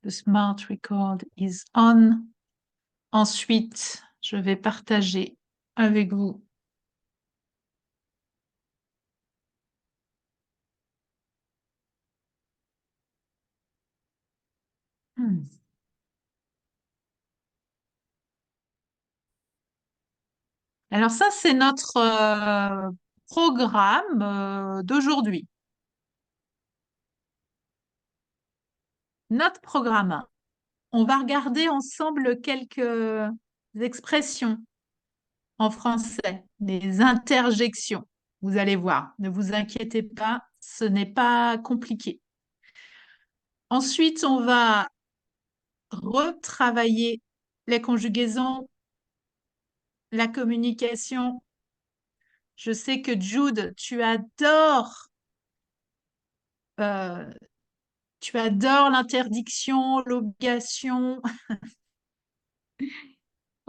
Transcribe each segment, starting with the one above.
The smart record is on. Ensuite, je vais partager avec vous. Alors ça, c'est notre programme d'aujourd'hui. Notre programme. On va regarder ensemble quelques expressions en français, des interjections. Vous allez voir, ne vous inquiétez pas, ce n'est pas compliqué. Ensuite, on va retravailler les conjugaisons, la communication. Je sais que Jude, euh, tu adores l'interdiction, l'obligation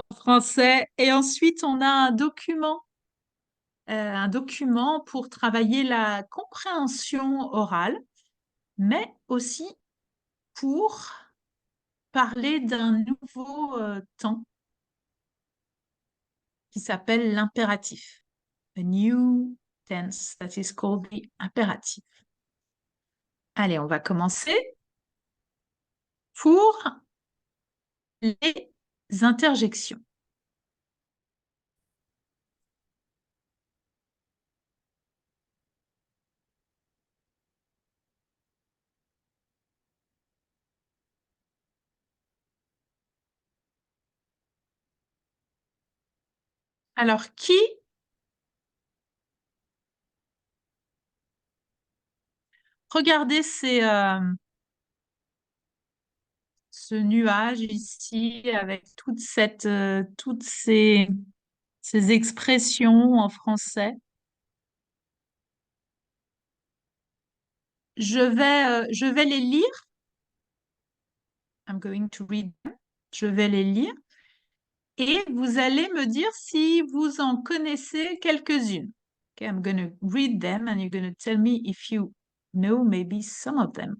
en français. Et ensuite, on a un document pour travailler la compréhension orale, mais aussi pour parler d'un nouveau temps qui s'appelle l'impératif. A new tense that is called the imperative. Allez, on va commencer pour les interjections. Alors, qui regardez ce nuage ici avec toutes ces expressions en français. Je vais les lire. I'm going to read them. Je vais les lire. Et vous allez me dire si vous en connaissez quelques-unes. Okay, I'm going to read them and you're going to tell me if you know maybe some of them.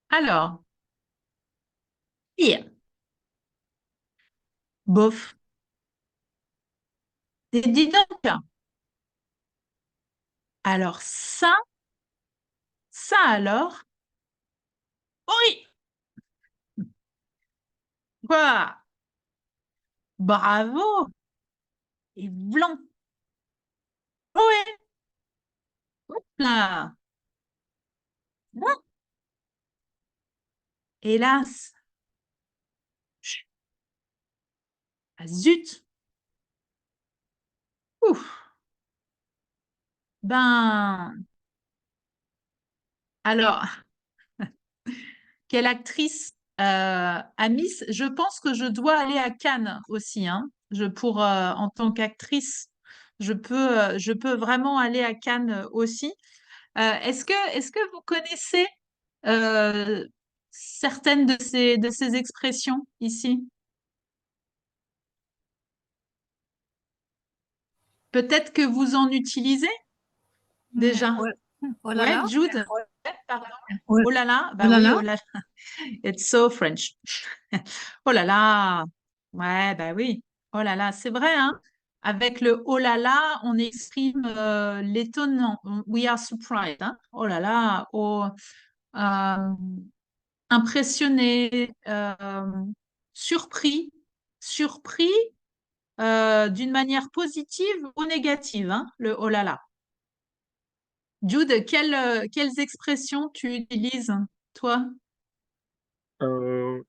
Alors, here. Bof. Et dis donc. Alors, ça alors. Oui. Quoi? Bravo. Et blanc. Oui. Hop là. Bon. Hélas. Chut. Ah, zut. Ouf. Ben, alors, quelle actrice a Miss? Je pense que je dois aller à Cannes aussi, hein. En tant qu'actrice, je peux vraiment aller à Cannes aussi. Est-ce que vous connaissez euh, certaines de ces expressions ici? Peut-être que vous en utilisez déjà. Oh, oh là Ouais, là. Jude? Ouais, pardon. Oh, Oh là là, oh bah là oui, là. oh là là. It's so French. Oh là là. Ouais, bah oui. Oh là là, c'est vrai, hein. Avec le oh là là, on exprime l'étonnement. We are surprised, hein. Oh là là, euh, impressionné, surpris, surpris d'une manière positive ou négative, hein, le oh là là. Jude, quelles expressions tu utilises, toi? Uh,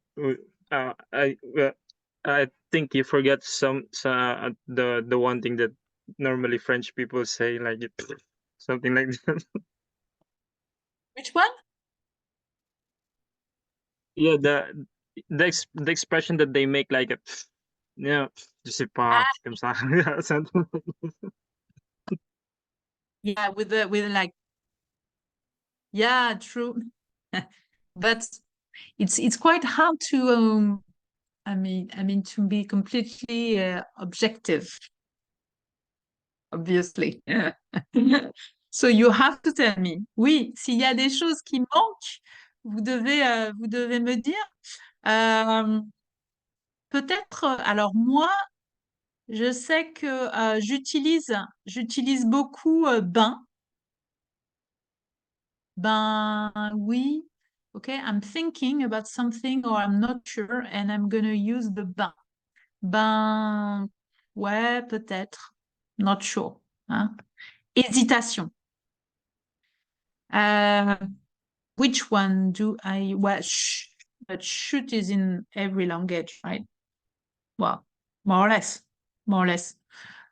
I think you forgot the one thing that normally French people say, like it, something like that. Which one? Yeah, the expression that they make, like a, yeah, je sais pas, Ah, comme ça, something like that. yeah, with like, yeah, true. But it's quite hard to I mean to be completely objective, obviously. So you have to tell me. Oui, s'il y a des choses qui manquent, Vous devez me dire. Peut-être, alors moi, je sais que j'utilise beaucoup ben. Ben oui. Okay, I'm thinking about something or I'm not sure and I'm gonna use the ben. Ben ouais, peut-être. Not sure. Hein. Hésitation. Which one do I well but shoot is in every language, right? Well, more or less. More or less.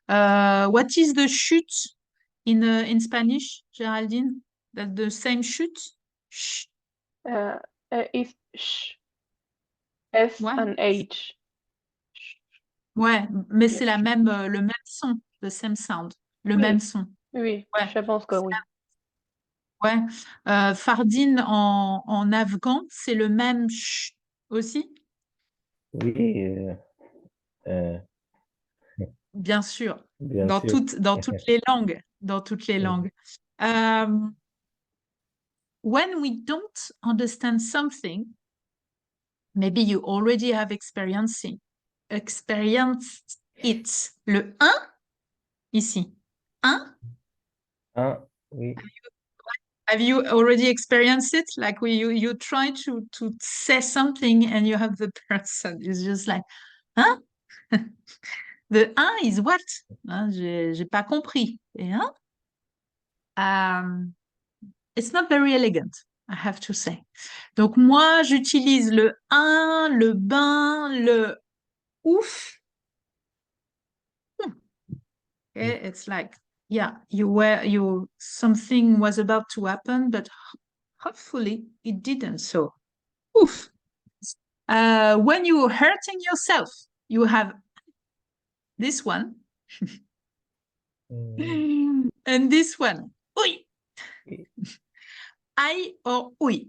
What is the shoot in Spanish, Geraldine? That's the same shoot? Sh If sh, S ouais, and H. ouais, mais Yes. c'est le même son, the same sound, le Oui. même son. Oui, Ouais, je pense que oui. ouais. Fardine en afghan, c'est le même ch aussi? Oui, euh, Bien sûr, bien dans sûr. toutes les langues, dans toutes les langues. When we don't understand something, maybe you already have experienced it. Le 1, ici. 1, Ah, oui. have you already experienced it? Like you try to say something and you have the person is just like, hein? The 1 is what? Hein, j'ai pas compris. Et hein? It's not very elegant, I have to say. Donc moi, j'utilise le 1, le ben, le ouf. Okay, it's like, yeah, something was about to happen, but hopefully it didn't. So, oof. When you're hurting yourself, you have this one and this one. Uy. I or uy.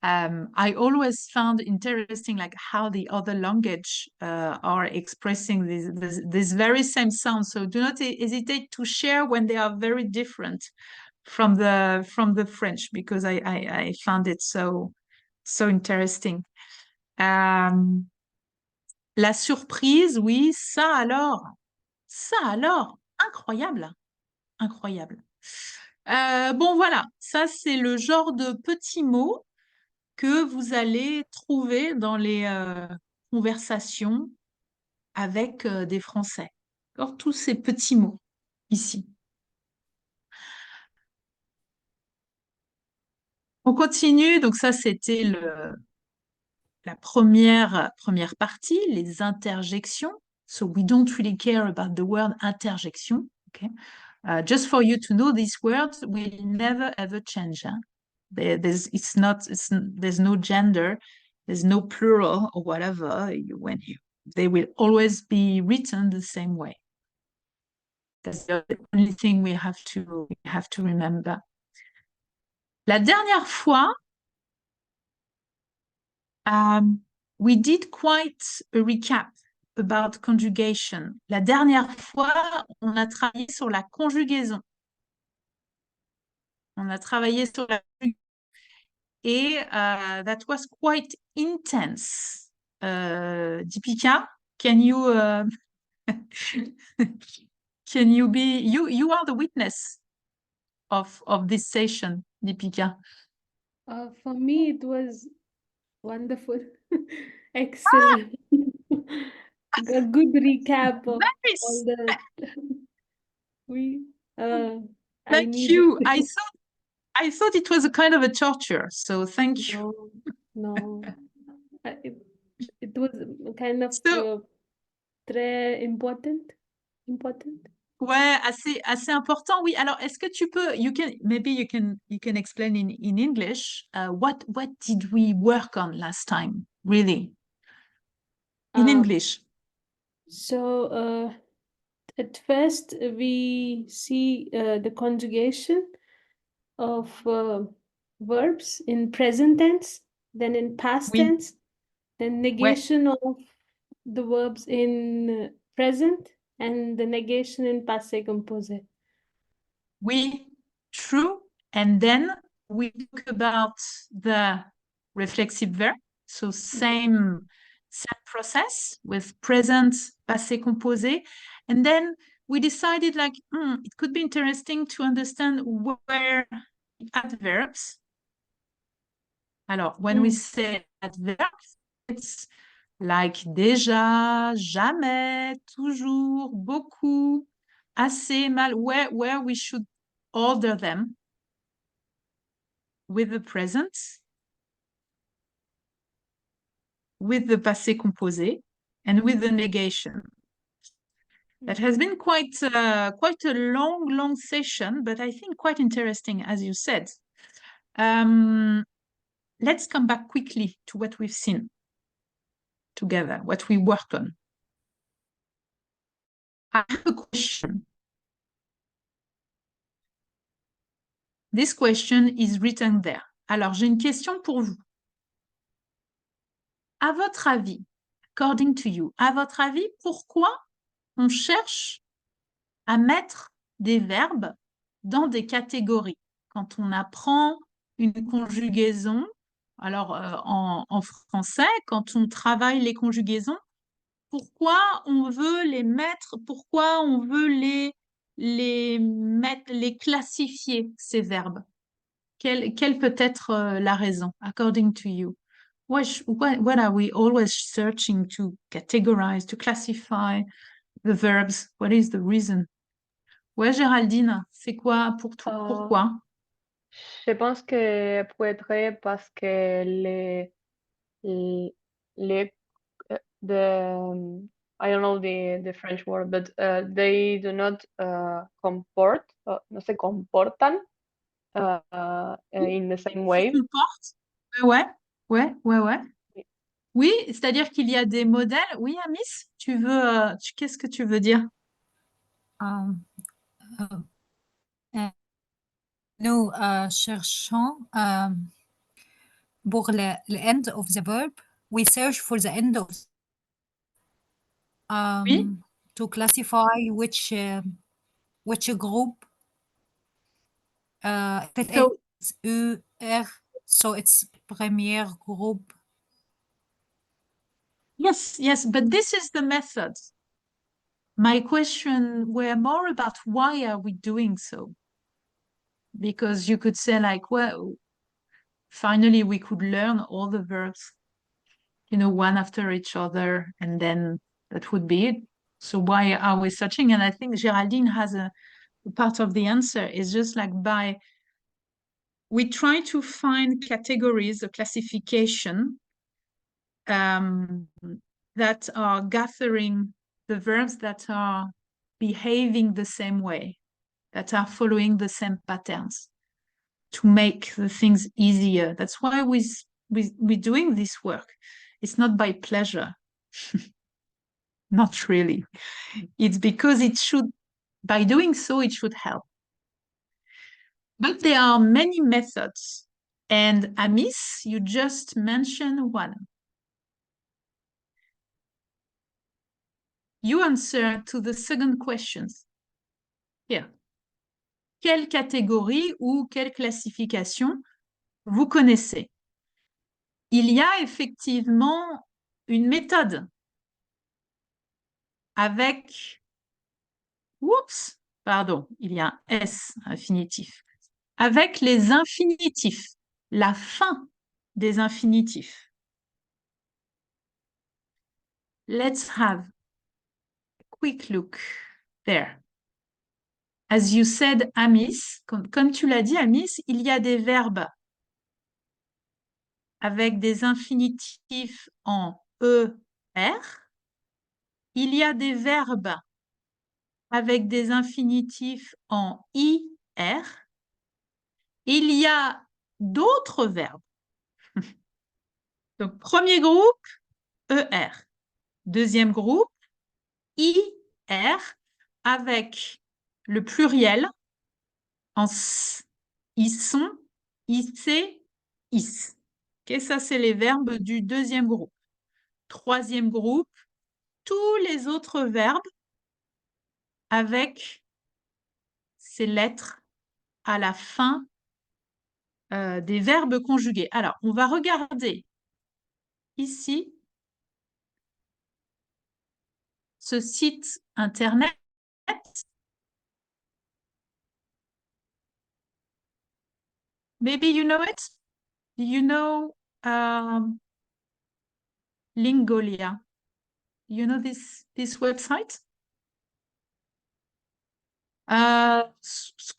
I always found interesting like how the other language are expressing this very same sound. So do not hesitate to share when they are very different from the French, because I found it so interesting. La surprise, oui, ça alors, incroyable, incroyable. Bon voilà, ça c'est le genre de petits mots que vous allez trouver dans les conversations avec des Français. Alors, tous ces petits mots ici. On continue, donc ça c'était la première partie, les interjections. So we don't really care about the word interjection. Okay? Just for you to know, these words will never ever change. Hein? There's no gender, there's no plural or whatever. They will always be written the same way. That's the only thing we have to remember. La dernière fois, we did quite a recap about conjugation. La dernière fois, on a travaillé sur la conjugaison. On a travaillé sur la et that was quite intense. Deepika, can you you are the witness of this session, Deepika. For me, it was wonderful, excellent. A good recap of Nice. all the we. Thank you. I thought it was a kind of a torture, so thank you. No. It was kind of So, très important. ouais, assez important. Oui. Alors, est-ce que tu peux, maybe you can explain in English. What did we work on last time, really? In English. So at first we see the conjugation of verbs in present tense, then in past Oui. tense, then negation of the verbs in present, and the negation in passé composé. Oui, true. And then we talk about the reflexive verb, so same process with present, passé composé. And then we decided like, it could be interesting to understand where adverbs. Alors, when we say adverbs, it's like déjà, jamais, toujours, beaucoup, assez, mal, where we should order them with the present, with the passé composé, and with the negation. That has been quite a long session, but I think quite interesting, as you said. Let's come back quickly to what we've seen together, what we worked on. I have a question. This question is written there. Alors, j'ai une question pour vous. À votre avis, according to you, à votre avis, pourquoi on cherche à mettre des verbes dans des catégories quand on apprend une conjugaison? Alors, en français, quand on travaille les conjugaisons, pourquoi on veut les mettre, pourquoi on veut les classifier, ces verbes? Quelle peut être la raison, according to you? What are we always searching to categorize, to classify the verbs? What is the reason? Ouais, Géraldine, c'est quoi pour toi? Pourquoi? Je pense que peut-être parce que I don't know the French word, but they do not comport, no se comportan in the same way. Comporte. Ouais. Oui, c'est-à-dire qu'il y a des modèles. Oui, Amis, qu'est-ce que tu veux dire? Nous cherchons pour le end of the verb. We search for the end of Oui. to classify which group it So- is UR, so it's premier group. Yes, but this is the method. My question were more about why are we doing so? Because you could say like, well, finally we could learn all the verbs, one after each other, and then that would be it. So why are we searching? And I think Géraldine has a part of the answer is just like we try to find categories, a classification that are gathering the verbs that are behaving the same way, that are following the same patterns to make the things easier. That's why we're doing this work. It's not by pleasure. Not really. It's because by doing so, it should help. But there are many methods. And Amis, you just mentioned one. You answer to the second question. Here. Quelle catégorie ou quelle classification vous connaissez? Il y a effectivement une méthode avec, il y a un S infinitif, avec les infinitifs, la fin des infinitifs. Let's have a quick look there. As you said, Amis, comme tu l'as dit, Amis, il y a des verbes avec des infinitifs en ER. Il y a des verbes avec des infinitifs en IR. Il y a d'autres verbes. Donc, premier groupe, ER. Deuxième groupe, IR, avec le pluriel en S. Ils sont, IC, IS. Okay, ça, c'est les verbes du deuxième groupe. Troisième groupe, tous les autres verbes avec ces lettres à la fin des verbes conjugués. Alors, on va regarder ici ce site internet. Maybe you know it? Do you know Lingolia? You know this website?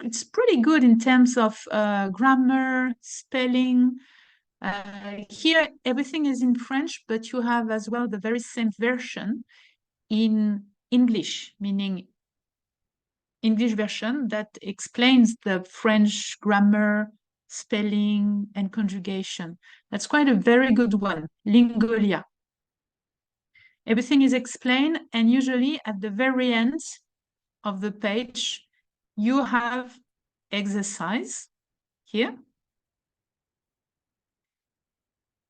It's pretty good in terms of grammar, spelling. Here, everything is in French, but you have as well the very same version in English, meaning English version that explains the French grammar, spelling, and conjugation. That's quite a very good one, Lingolia. Everything is explained, and usually at the very end of the page, you have exercise here.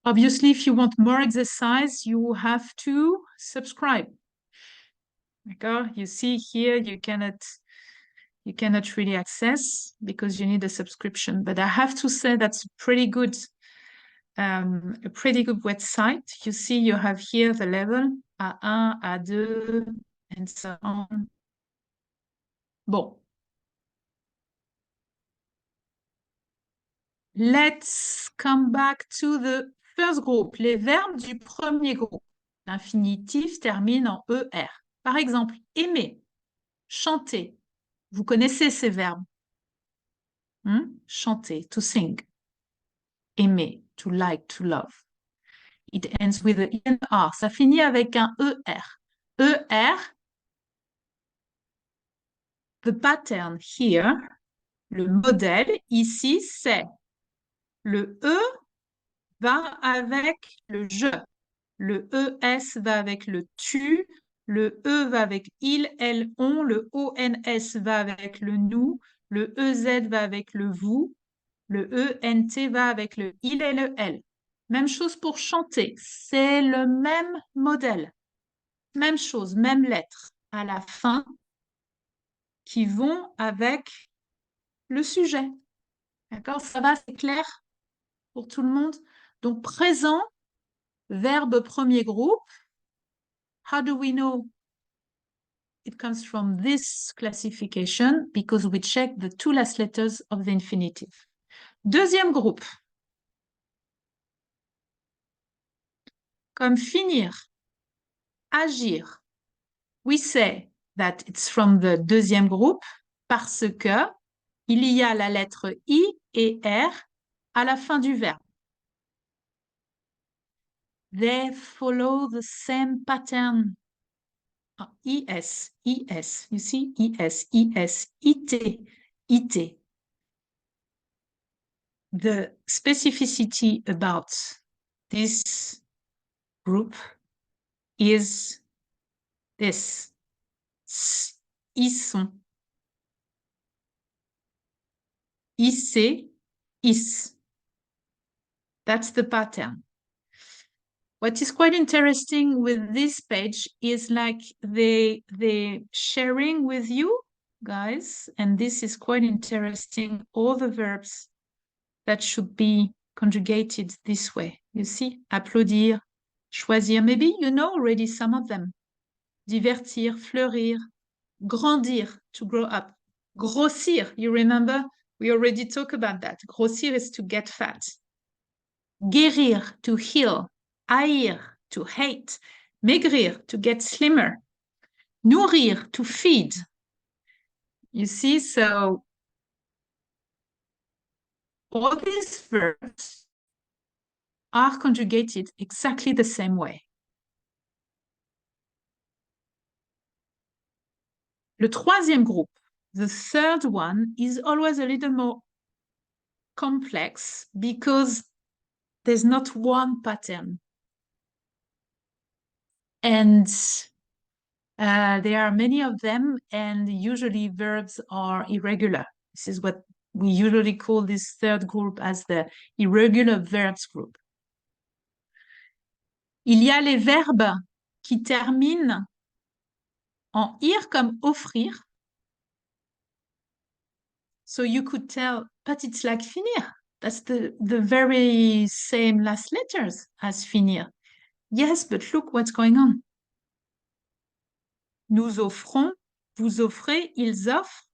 Obviously, if you want more exercise, you have to subscribe. Okay? You see here, you cannot really access because you need a subscription. But I have to say that's a pretty good website. You see, you have here the level A1, A2, and so on. Bon. Let's come back to the first group. Les verbes du premier groupe. L'infinitif termine en ER. Par exemple, aimer, chanter. Vous connaissez ces verbes. Chanter, to sing. Aimer, to like, to love. It ends with an R. Ça finit avec un ER. ER, the pattern here, le modèle ici, c'est le E va avec le je. Le ES va avec le tu. Le E va avec il, elle, on. Le ONS va avec le nous. Le EZ va avec le vous. Le ENT va avec le il et le elle. Même chose pour chanter. C'est le même modèle. Même chose, même lettre à la fin qui vont avec le sujet. D'accord? Ça va, c'est clair pour tout le monde? Donc, présent, verbe premier groupe. How do we know it comes from this classification? Because we check the two last letters of the infinitive. Deuxième groupe. Comme finir, agir. We say that it's from the deuxième groupe parce que il y a la lettre I et R à la fin du verbe. They follow the same pattern. ES, ES, you see, ES, ES, IT, IT. The specificity about this group is this. Ils sont. IC, is. That's the pattern. What is quite interesting with this page is like they sharing with you guys, and this is quite interesting, all the verbs that should be conjugated this way. You see, applaudir, choisir, maybe you know already some of them. Divertir, fleurir, grandir, to grow up. Grossir, you remember? We already talked about that. Grossir is to get fat. Guérir, to heal. Haïr, to hate. Maigrir, to get slimmer. Nourrir, to feed. You see, so all these verbs are conjugated exactly the same way. Le troisième groupe, the third one, is always a little more complex because there's not one pattern. And there are many of them, and usually verbs are irregular. This is what we usually call this third group as the irregular verbs group. Il y a les verbes qui terminent en ir comme offrir. So you could tell, but it's like finir. That's the very same last letters as finir. Yes, but look what's going on. Nous offrons, vous offrez, ils offrent.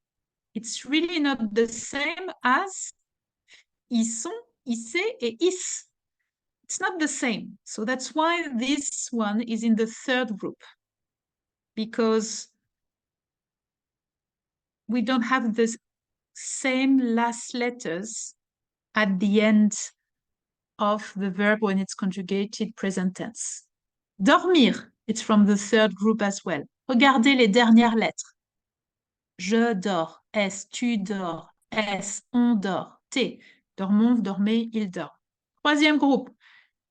It's really not the same as ils sont, issez et is. It's not the same. So that's why this one is in the third group, because we don't have the same last letters at the end of the verb when it's conjugated present tense. Dormir, it's from the third group as well. Regardez les dernières lettres. Je dors, S, tu dors, S, on dort, T. Dormons, dormez, il dort. Troisième groupe.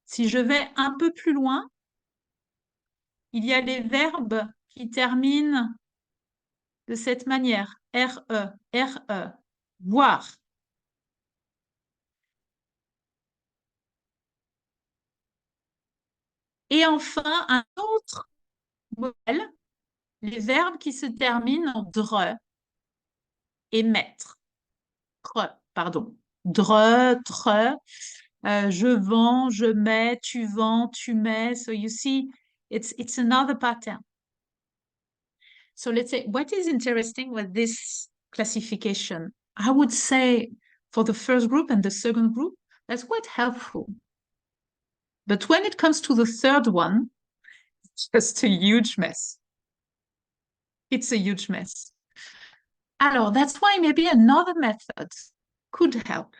Si je vais un peu plus loin, il y a les verbes qui terminent de cette manière. RE, RE, voir. Et enfin, un autre modèle, les verbes qui se terminent en dre et mettre. Pardon. Dre, tre. Je vends, je mets, tu vends, tu mets. So you see, it's another pattern. So let's say, what is interesting with this classification? I would say for the first group and the second group, that's quite helpful. But when it comes to the third one, it's just a huge mess. It's a huge mess. Alors, that's why maybe another method could help.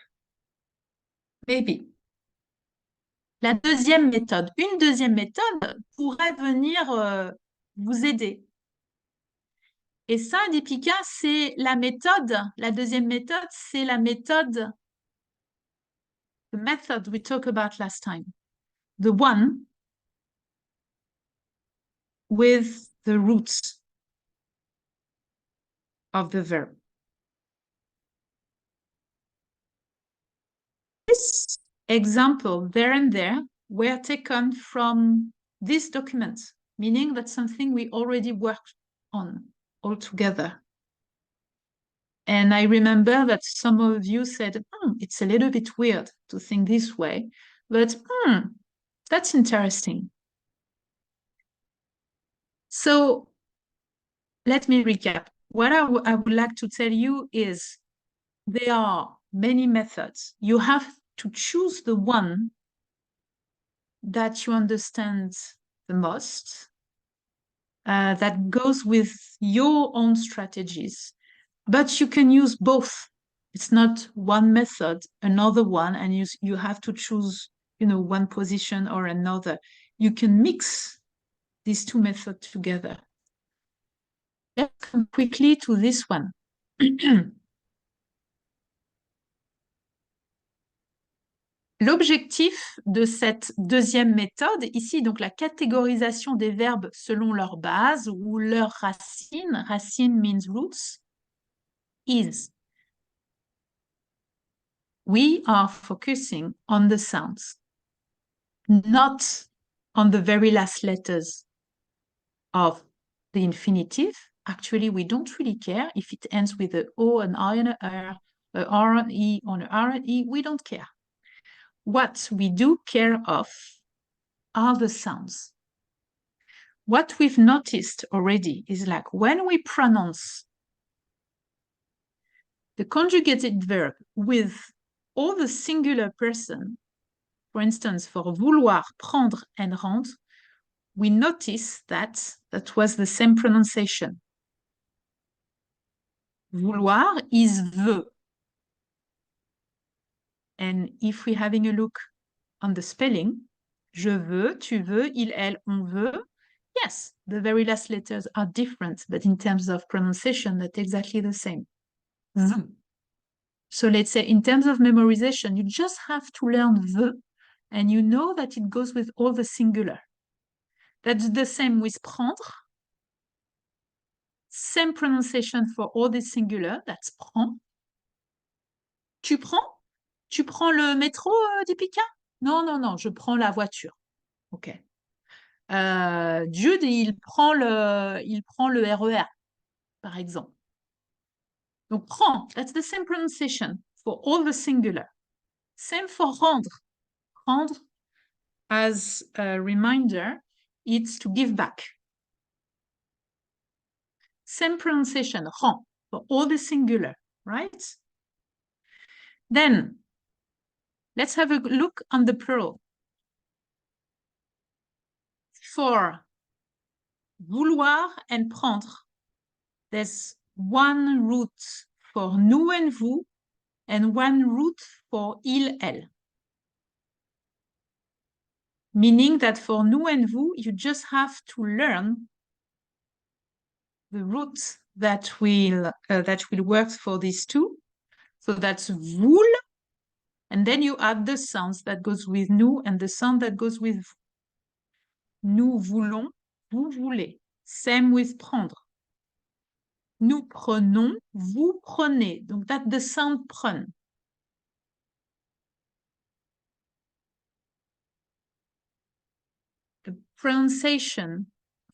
Maybe. La deuxième méthode, une deuxième méthode pourrait venir vous aider. Et ça, Deepika, c'est la méthode, la deuxième méthode, c'est la méthode, the method we talked about last time. The one with the roots of the verb. This example there and there were taken from this document, meaning that's something we already worked on all together. And I remember that some of you said, it's a little bit weird to think this way, but that's interesting. So let me recap. What I would like to tell you is there are many methods. You have to choose the one that you understand the most, that goes with your own strategies. But you can use both. It's not one method, another one, and you have to choose, one position or another. You can mix these two methods together. Let's come quickly to this one. L'objectif de cette deuxième méthode, ici, donc la catégorisation des verbes selon leur base ou leur racine, racine means roots, is we are focusing on the sounds, not on the very last letters of the infinitive. Actually, we don't really care if it ends with a O, an I, and a R, an E, or an R, and E. We don't care. What we do care of are the sounds. What we've noticed already is like when we pronounce the conjugated verb with all the singular person, for instance, for vouloir, prendre, and rendre, we notice that was the same pronunciation. Vouloir is veut. And if we're having a look on the spelling, je veux, tu veux, il, elle, on veut, yes, the very last letters are different, but in terms of pronunciation, that's exactly the same. Veut. So let's say in terms of memorization, you just have to learn veut, and you know that it goes with all the singular. That's the same with prendre. Same pronunciation for all the singular, that's prend. Tu prends? Tu prends le métro, Deepika? Non, non, non, je prends la voiture. OK. Jude, il prend le RER, par exemple. Donc, prend, that's the same pronunciation for all the singular. Same for rendre. Rendre, as a reminder, it's to give back. Same pronunciation, rend, for all the singular, right? Then, let's have a look on the plural. For vouloir and prendre, there's one root for nous and vous, and one root for il, elle. Meaning that for nous and vous, you just have to learn the root that will work for these two. So that's voul, and then you add the sounds that goes with nous and the sound that goes with vous. Nous voulons, vous voulez. Same with prendre. Nous prenons, vous prenez. Donc that's the sound prenne. The pronunciation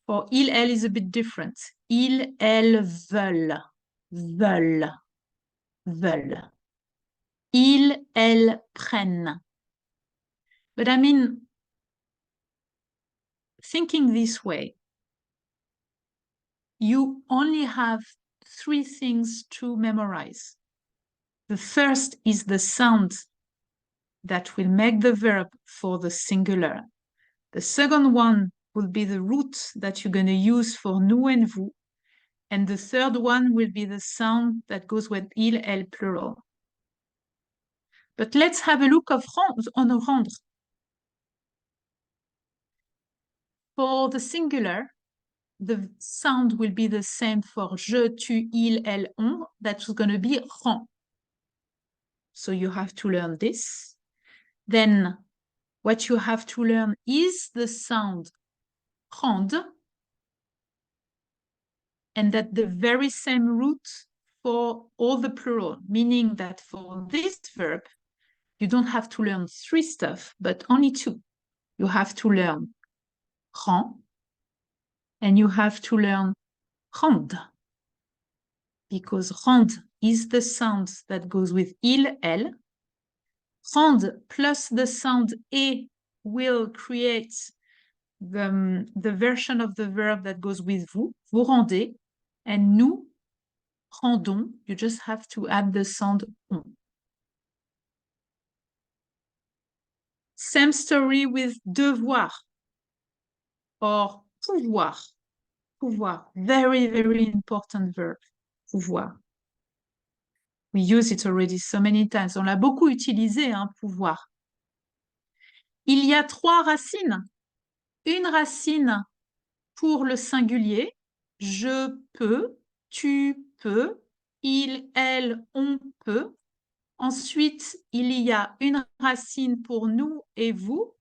for il, elle is a bit different. Ils, elles veulent, veulent, veulent. Ils, elles prennent. But I mean, thinking this way, you only have 3 things to memorize. The first is the sound that will make the verb for the singular. The second one will be the root that you're going to use for nous and vous. And the third one will be the sound that goes with il, elle, plural. But let's have a look on rendre. For the singular, the sound will be the same for je, tu, il, elle, on. That's going to be rend. So you have to learn this. Then what you have to learn is the sound rende, and that the very same root for all the plural, meaning that for this verb, you don't have to learn 3 stuff, but only 2. You have to learn rend, and you have to learn rende, because rende is the sound that goes with il, elle. Rende plus the sound et will create the version of the verb that goes with vous, vous rendez, and nous rendons, you just have to add the sound on. Same story with devoir or pouvoir. Pouvoir, very, very important verb, pouvoir. We use it already so many times. On l'a beaucoup utilisé, hein, pouvoir. Il y a 3 racines. Une racine pour le singulier, je peux, tu peux, il, elle, on peut. Ensuite, il y a une racine pour nous et vous,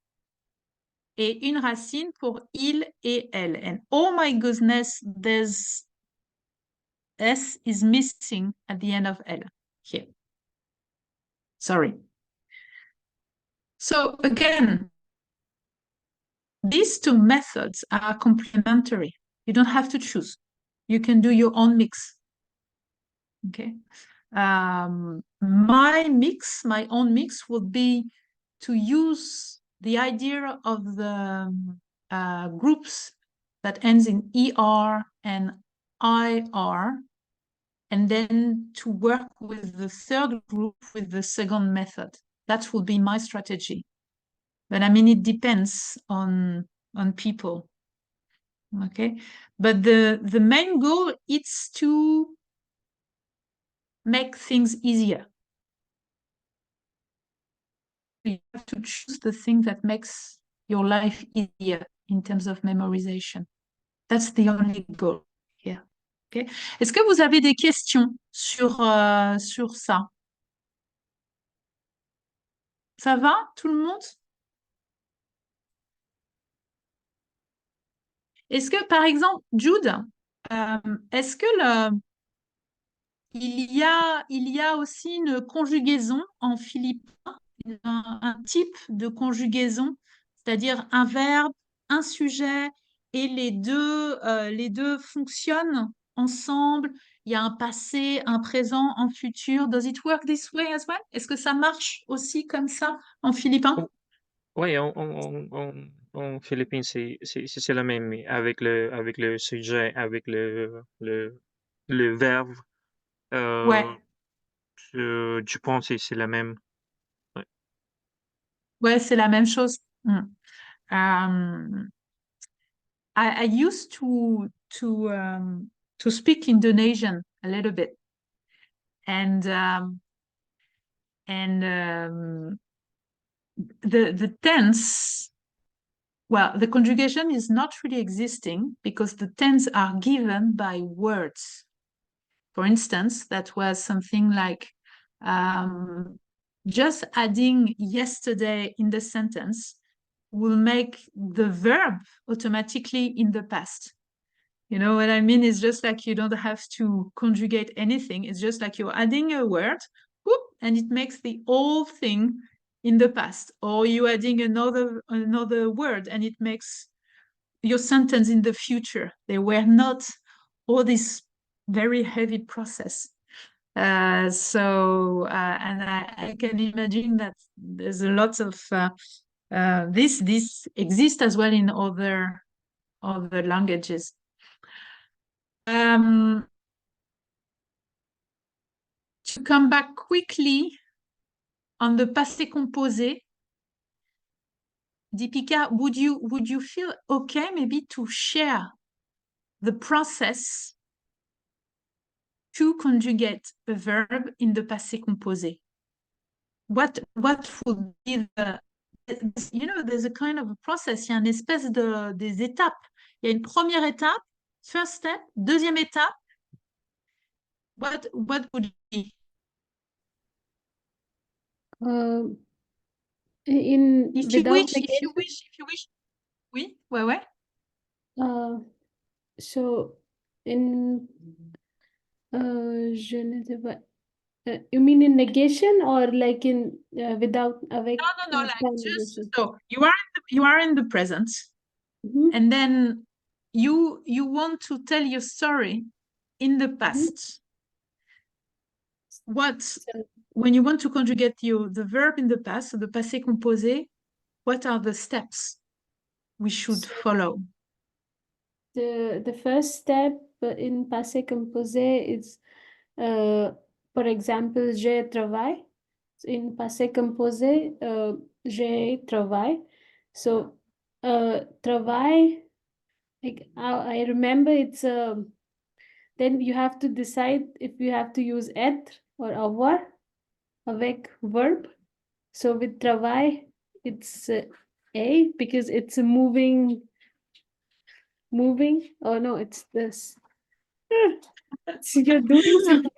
et une racine pour il et elle. And oh my goodness, there's S is missing at the end of L here. Sorry. So again, these 2 methods are complementary. You don't have to choose. You can do your own mix. Okay. My own mix would be to use the idea of the groups that ends in ER and IR, and then to work with the third group with the second method. That would be my strategy. But I mean, it depends on people. Okay. But the main goal is to make things easier. You have to choose the thing that makes your life easier in terms of memorization. That's the only goal here. Okay. Est-ce que vous avez des questions sur ça? Ça va, tout le monde? Est-ce que, par exemple, Jude, est-ce que il y a aussi une conjugaison en philippin, un type de conjugaison, c'est-à-dire un verbe, un sujet, et les deux fonctionnent ensemble, il y a un passé, un présent, un futur. Does it work this way as well? Est-ce que ça marche aussi comme ça en philippin? Oui, en Philippines, c'est la même, mais avec le sujet, avec le verbe. Ouais, Je pense que c'est la même. Ouais. ouais, c'est la même chose. Um, I used to speak Indonesian a little bit, and the tense. Well, the conjugation is not really existing because the tense are given by words. For instance, that was something like just adding yesterday in the sentence will make the verb automatically in the past. You know what I mean? It's just like you don't have to conjugate anything. It's just like you're adding a word, whoop, and it makes the whole thing in the past. Or you adding another word and it makes your sentence in the future. They were not all this very heavy process. And I can imagine that there's a lot of this exists as well in other languages. To come back quickly on the passé composé, Deepika, would you feel okay maybe to share the process to conjugate a verb in the passé composé? What would be there's a kind of a process, il y a une espèce des étapes. Il y a une première étape, first step, deuxième étape. What would it be? If you wish. Oui, ouais. So in je ne sais pas. You mean in negation or like in without avec? No, like just so you are in the present, and then you want to tell your story in the past. When you want to conjugate the verb in the past, so the passé composé, what are the steps we should follow? The first step in passé composé is, for example, je travaille. In passé composé, je travaille. So, travaille, like I remember it's then you have to decide if you have to use être or avoir avec verb. So with travail, it's a because it's a moving. Oh no, it's this. So you're doing something.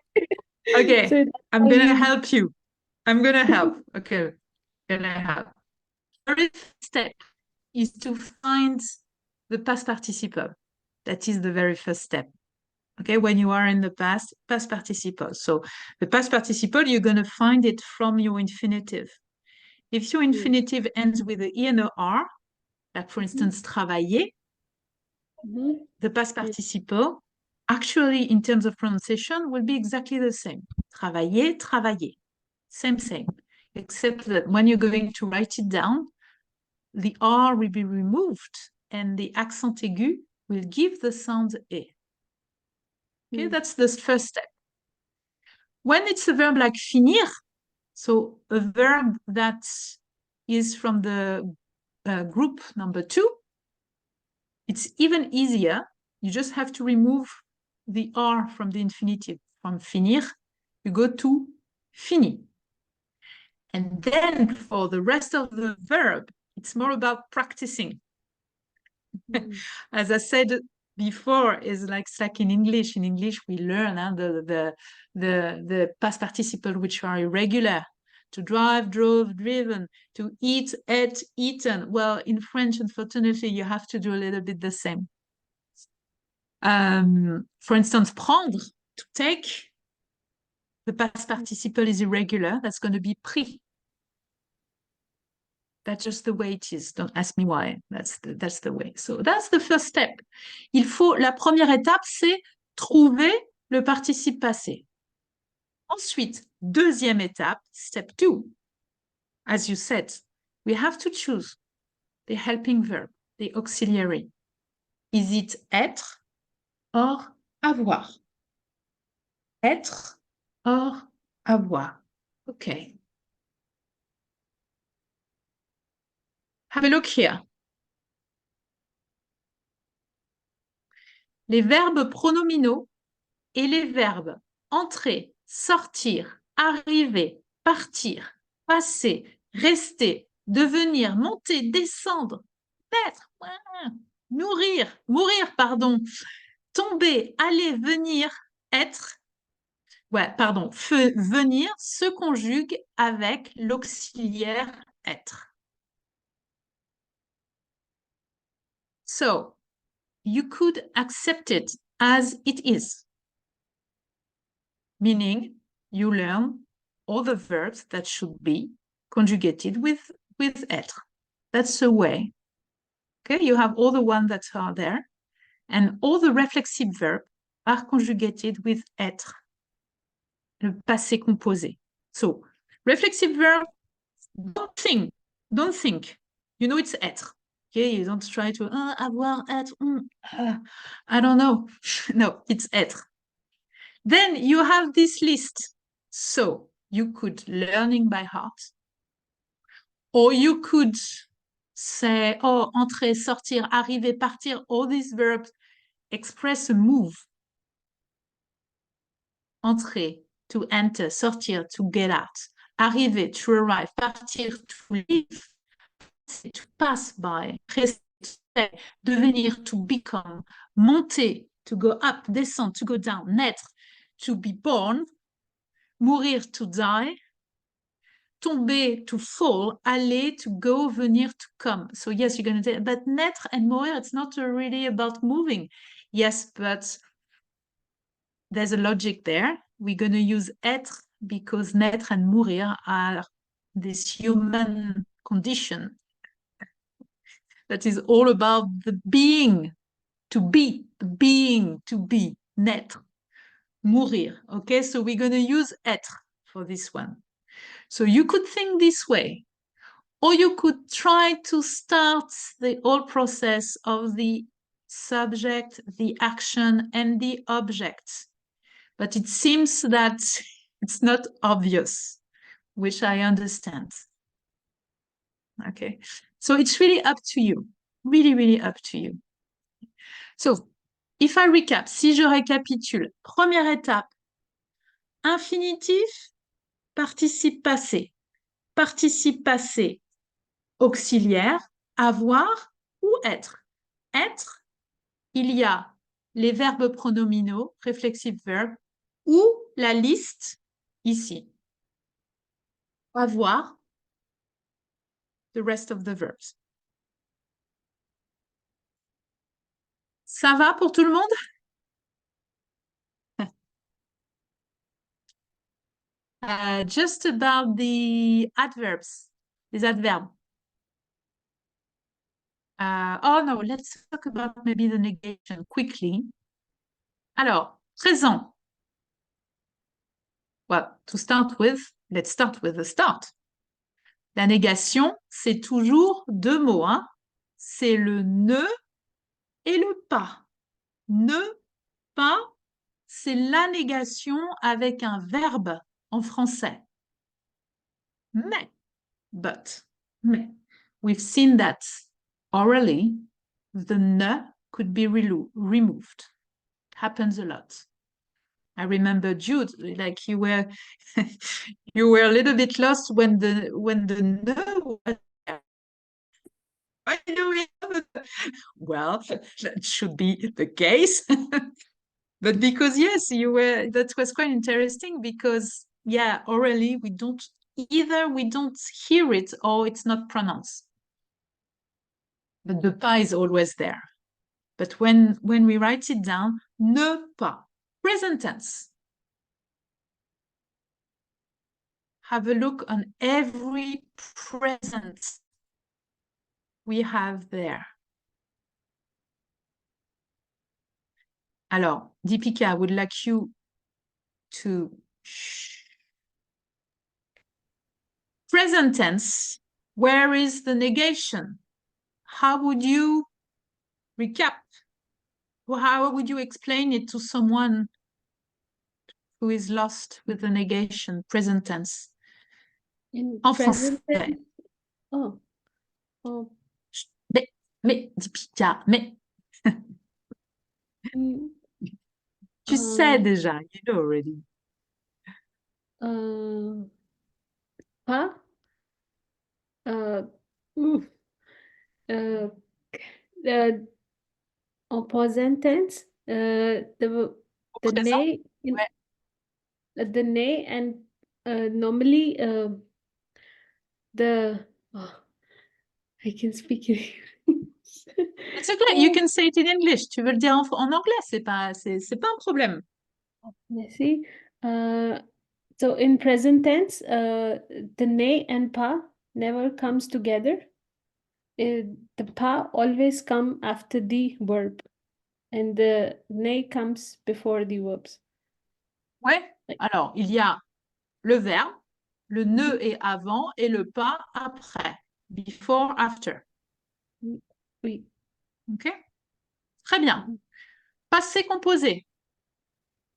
Okay, So I'm gonna help you. I'm gonna help. Okay, gonna help. First step is to find the past participle. That is the very first step. Okay, when you are in the past participle. So the past participle, you're going to find it from your infinitive. If your infinitive ends with the E and a R, like for instance, travailler, the past participle, actually in terms of pronunciation, will be exactly the same. Travailler, travailler. Same. Except that when you're going to write it down, the R will be removed and the accent aigu will give the sound E. Okay, that's the first step. When it's a verb like finir, so a verb that is from the group number 2, it's even easier. You just have to remove the R from the infinitive. From finir, you go to fini. And then for the rest of the verb, it's more about practicing. As I said before, is like it's like in English. In English, we learn the past participle which are irregular. To drive, drove, driven. To eat, ate, eaten. Well, in French, unfortunately, you have to do a little bit the same. For instance, prendre, to take. The past participle is irregular. That's going to be pris. That's just the way it is. Don't ask me why. That's the way. So that's the first step. La première étape, c'est trouver le participe passé. Ensuite, deuxième étape, step 2. As you said, we have to choose the helping verb, the auxiliary. Is it être or avoir? Être or avoir. Okay. Have a look here. Les verbes pronominaux et les verbes entrer, sortir, arriver, partir, passer, rester, devenir, monter, descendre, naître, mourir, pardon, tomber, aller, venir, être, venir se conjugue avec l'auxiliaire être. So, you could accept it as it is, meaning you learn all the verbs that should be conjugated with être. That's the way. Okay, you have all the ones that are there, and all the reflexive verbs are conjugated with être, le passé composé. So, reflexive verb, don't think. You know it's être. Okay, you don't try to avoir, être, I don't know. No, it's être. Then you have this list. So you could learning by heart, or you could say, oh, entrer, sortir, arriver, partir, all these verbs express a move. Entrer, to enter, sortir, to get out, arriver, to arrive, partir, to leave, to pass by, rester, devenir, to become, monter, to go up, descendre, to go down, naître, to be born, mourir, to die, tomber, to fall, aller, to go, venir, to come. So yes, you're going to say, but naître and mourir, it's not really about moving. Yes, but there's a logic there. We're going to use être because naître and mourir are this human condition that is all about the being, to be, naître, mourir. Okay, so we're going to use être for this one. So you could think this way, or you could try to start the whole process of the subject, the action, and the object. But it seems that it's not obvious, which I understand. Okay, so it's really up to you, really up to you. So, if I recap, si je récapitule, première étape, infinitif, participe passé, auxiliaire, avoir ou être. Être, il y a les verbes pronominaux, reflexive verb, ou la liste ici. Avoir, the rest of the verbs. Ça va pour tout le monde? Just about the adverbs, les adverbes. Oh no, let's talk about maybe the negation quickly. Alors, présent. Well, to start with, let's start with the start. La négation, c'est toujours deux mots, hein? C'est le ne et le pas. Ne, pas, c'est la négation avec un verbe en français. Mais, but, mais. We've seen that orally, the ne could be removed. Happens a lot. I remember Jude, like you were you were a little bit lost when the no was there. Why do we have it? Well, that should be the case. But because yes, that was quite interesting because yeah, orally we don't hear it or it's not pronounced. But the pas is always there. But when we write it down, ne pas, present tense. Have a look on every present we have there. Alors, Deepika, I would like you to present tense. Where is the negation? How would you recap? Or how would you explain it to someone who is lost with the negation, present tense? In En present français. tense, oh, oh, Mais, Deepika, mais mm, tu sais uh, déjà, you know already. pas, oof, uh, en present tense, the présent, nay, ouais. the nay, and normally the I can speak in English. It's okay, you can say it in English. Tu veux le dire en anglais, c'est pas un problème. Merci. So in present tense, the nay and pa never comes together. The pa always come after the verb, and the nay comes before the verbs. Ouais. Ouais. Alors, il y a le verbe, le ne est avant et le pas après. Before, after. Oui. OK? Très bien. Passé composé.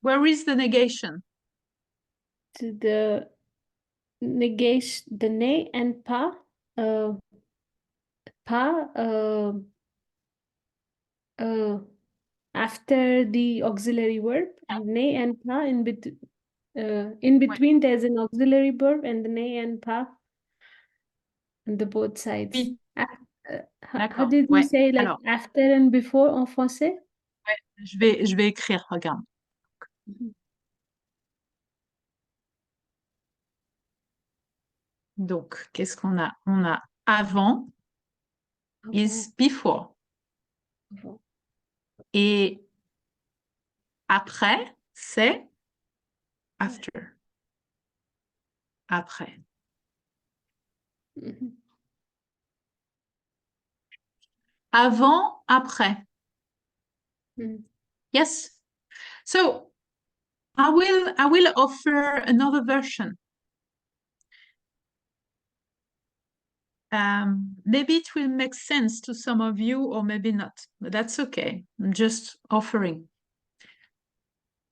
Where is the negation? To the negation, the nay and pa, pa after the auxiliary verb, and nay and pa in between there's an auxiliary verb and the nay and pa on the both sides. Oui. How D'accord. did you Ouais. say like Alors, after and before en français? je vais écrire, regarde. Mhm. Donc, qu'est-ce qu'on a? On a avant is before. Avant. Et après, c'est after. Après. Mhm. Avant, après. Mhm. Yes. So I will offer another version. Maybe it will make sense to some of you or maybe not, but that's okay. I'm just offering.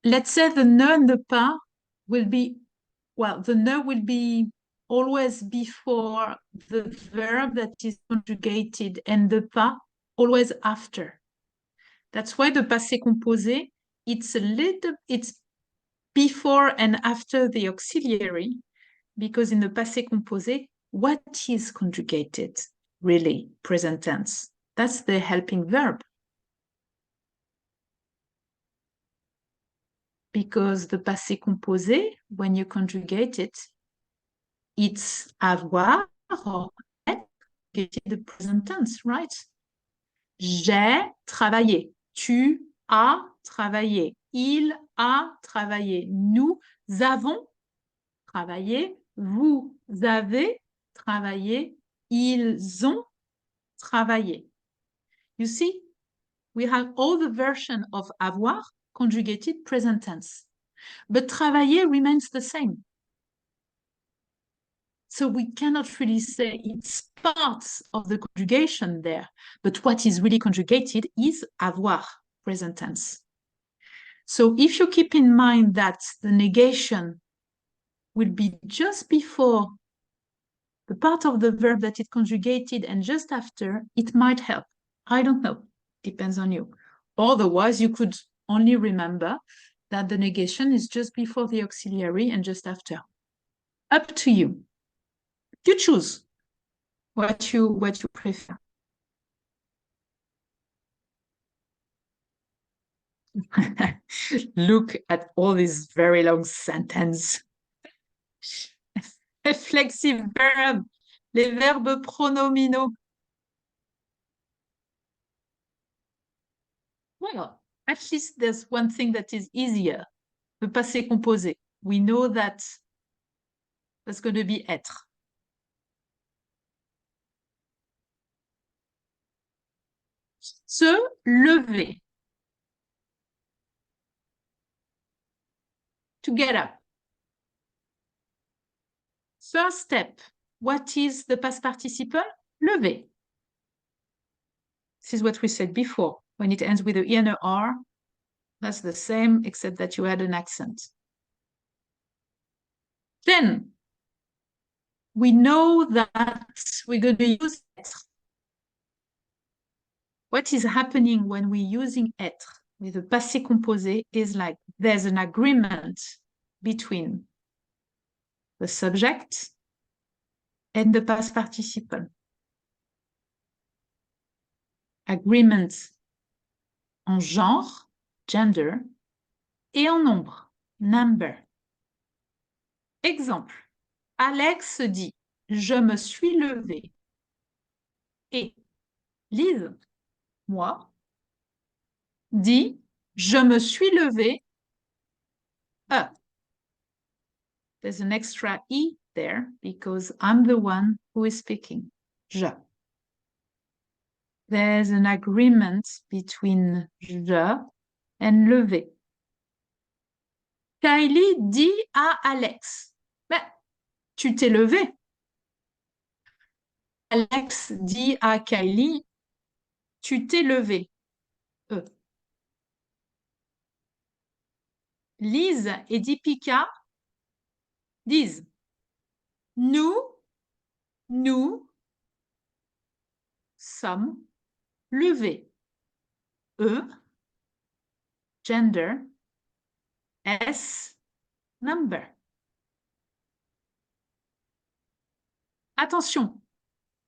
Let's say the ne and the pas will be, well, the ne will be always before the verb that is conjugated and the pas always after. That's why the passé composé, it's before and after the auxiliary, because in the passé composé, what is conjugated? Really, present tense. That's the helping verb. Because the passé composé, when you conjugate it, it's avoir or être, the present tense, right? J'ai travaillé. Tu as travaillé. Il a travaillé. Nous avons travaillé. Vous avez travaillé. Ils ont travaillé. You see, we have all the version of avoir conjugated present tense. But travailler remains the same. So we cannot really say it's parts of the conjugation there, but what is really conjugated is avoir, present tense. So if you keep in mind that the negation will be just before the part of the verb that it conjugated and just after, it might help. I don't know, depends on you. Otherwise, you could only remember that the negation is just before the auxiliary and just after. Up to you. You choose what you prefer. Look at all these very long sentences. Reflexive verb, les verbes pronominaux. Well, at least there's one thing that is easier. Le passé composé. We know that that's going to be être. Se lever. to get up. First step, what is the past participle? Lever. This is what we said before. When it ends with a E and a R, that's the same, except that you add an accent. Then, we know that we're going to use être. What is happening when we're using être with the passé composé is like there's an agreement between the subject and the past participle. Agreement en genre, gender, et en nombre, number. Exemple, Alex dit « Je me suis levé » et Lise, moi, dit « Je me suis levé » There's an extra E there because I'm the one who is speaking. Je. There's an agreement between je and lever. Kylie dit à Alex, mais tu t'es levé. Alex dit à Kylie, tu t'es levé. Lise et Deepika disent, nous sommes levés. Gender, S, number. Attention,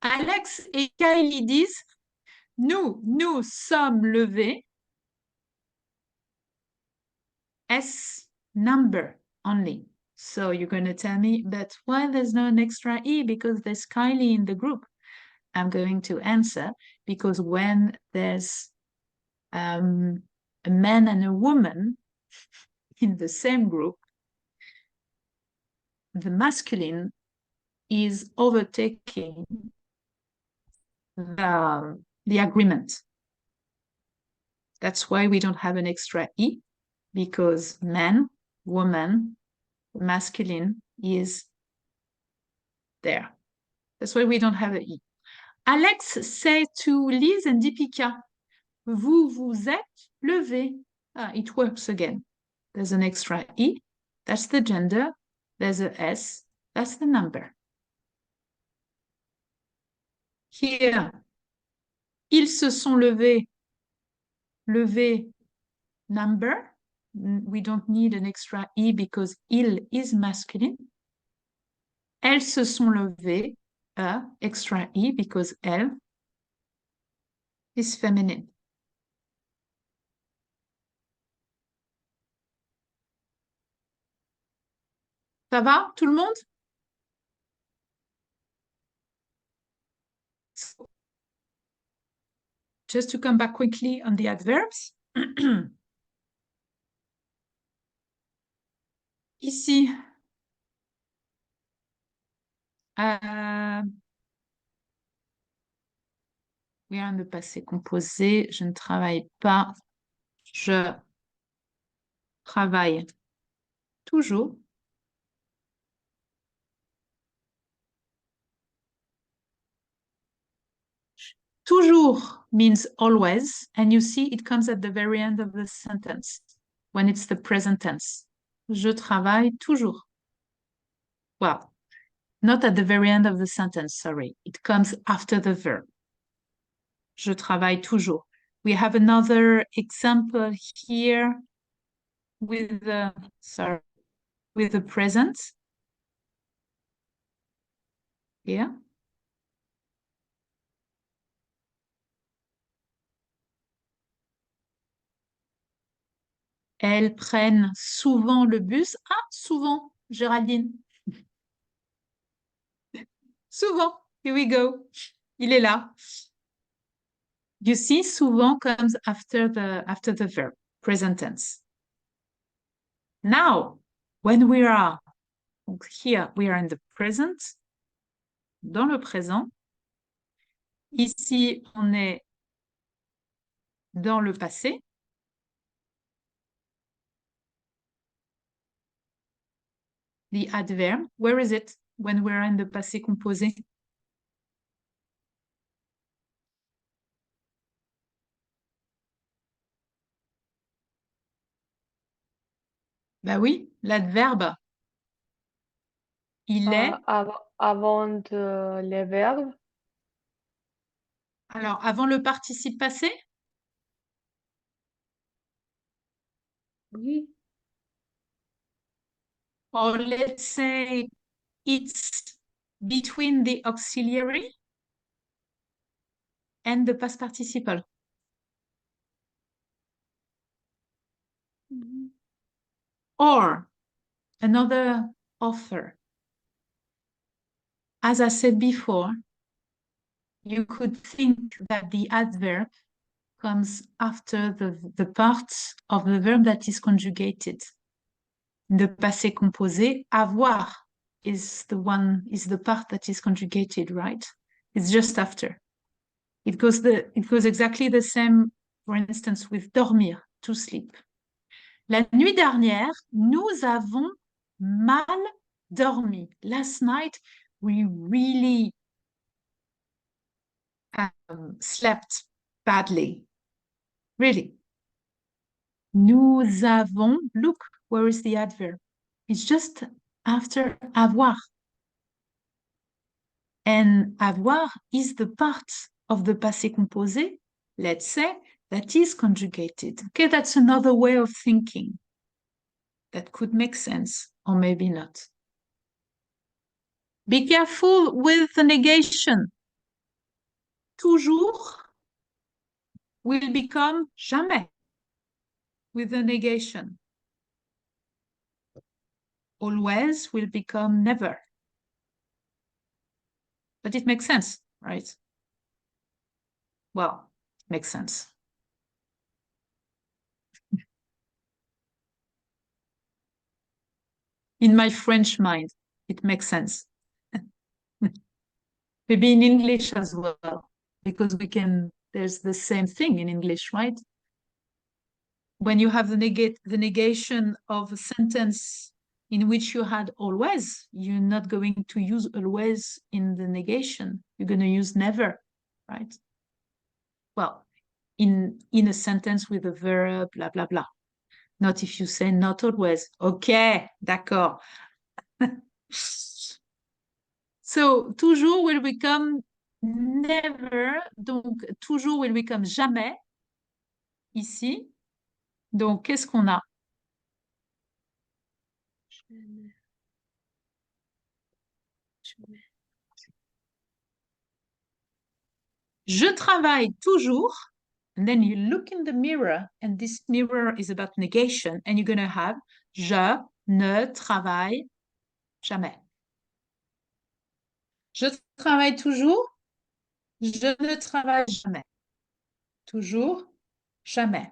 Alex et Kylie disent, nous sommes levés. S, number only. So you're going to tell me, but why there's no an extra E? Because there's Kylie in the group. I'm going to answer, because when there's a man and a woman in the same group, the masculine is overtaking the agreement. That's why we don't have an extra E, because man, woman, masculine is there. That's why we don't have an E. Alex say to Lise and Deepika, vous vous êtes levé. It works again. There's an extra E, that's the gender. There's a S, that's the number. Here, ils se sont levés. Levé, number. We don't need an extra E because il is masculine. Elles se sont levées, extra E because elle is feminine. Ça va, tout le monde? So, just to come back quickly on the adverbs. Ici, we are in le passé composé. Je ne travaille pas. Je travaille toujours. Toujours means always, and you see it comes at the very end of the sentence when it's the present tense. Je travaille toujours. Well, not at the very end of the sentence, sorry. It comes after the verb. Je travaille toujours. We have another example here with the, with the present. Yeah. Elles prennent souvent le bus. Ah, souvent, Géraldine. Souvent. Here we go. Il est là. You see, souvent comes after the verb, present tense. Now, when we are here, we are in the present, dans le présent. Ici, on est dans le passé. the adverb. Where is it when we're in the passé composé? Bah oui, l'adverbe. Il est. Avant les verbes. Alors, avant le participe passé? Oui. Or let's say it's between the auxiliary and the past participle. Or another offer. As I said before, you could think that the adverb comes after the part of the verb that is conjugated. In the passé composé, avoir is the part that is conjugated, right? It's just after. It goes exactly the same, for instance, with dormir, to sleep. La nuit dernière, nous avons mal dormi. Last night, we really slept badly. Really. Nous avons, look, where is the adverb? It's just after avoir. And avoir is the part of the passé composé, let's say, that is conjugated. Okay, that's another way of thinking that could make sense, or maybe not. Be careful with the negation. Toujours will become jamais with the negation. Always will become never. But it makes sense, right? Well, it makes sense. In my French mind, it makes sense. Maybe in English as well, because there's the same thing in English, right? When you have the negation of a sentence in which you had always, you're not going to use always in the negation. You're going to use never, right? Well, in a sentence with a verb, blah, blah, blah. Not if you say not always. Okay, d'accord. So, toujours will become never. Donc, toujours will become jamais. Ici. Donc, qu'est-ce qu'on a? Je travaille toujours. And then you look in the mirror, and this mirror is about negation, and you're going to have je ne travaille jamais. Je travaille toujours. Je ne travaille jamais. Toujours, jamais.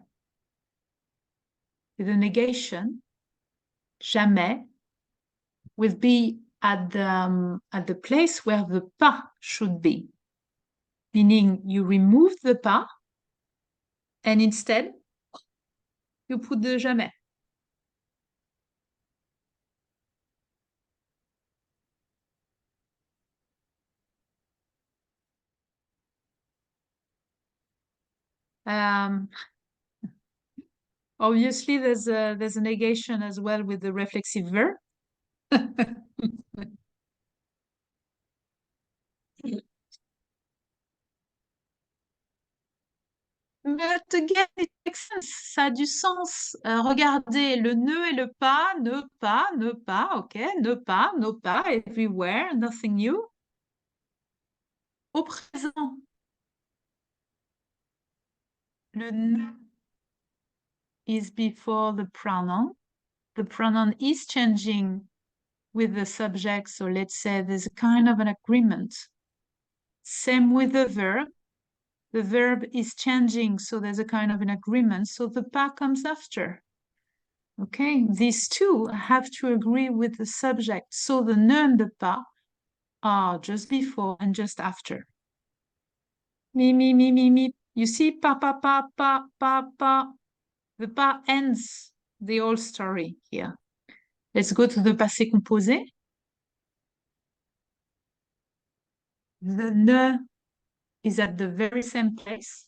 The negation, jamais, will be at the place where the pas should be. Meaning you remove the pas, and instead, you put the jamais. Obviously, there's a negation as well with the reflexive verb. But again, it makes sense. Ça a du sens. Regardez, le ne et le pas, ne pas, ok, ne pas, everywhere, nothing new. Au présent, le ne is before the pronoun. The pronoun is changing with the subject, so let's say there's a kind of an agreement. Same with the verb. The verb is changing, so there's a kind of an agreement, so the pas comes after. Okay, these two have to agree with the subject, so the ne and the pas are just before and just after. Me. You see, pa. The pas ends the whole story here. Let's go to the passé composé. The ne is at the very same place.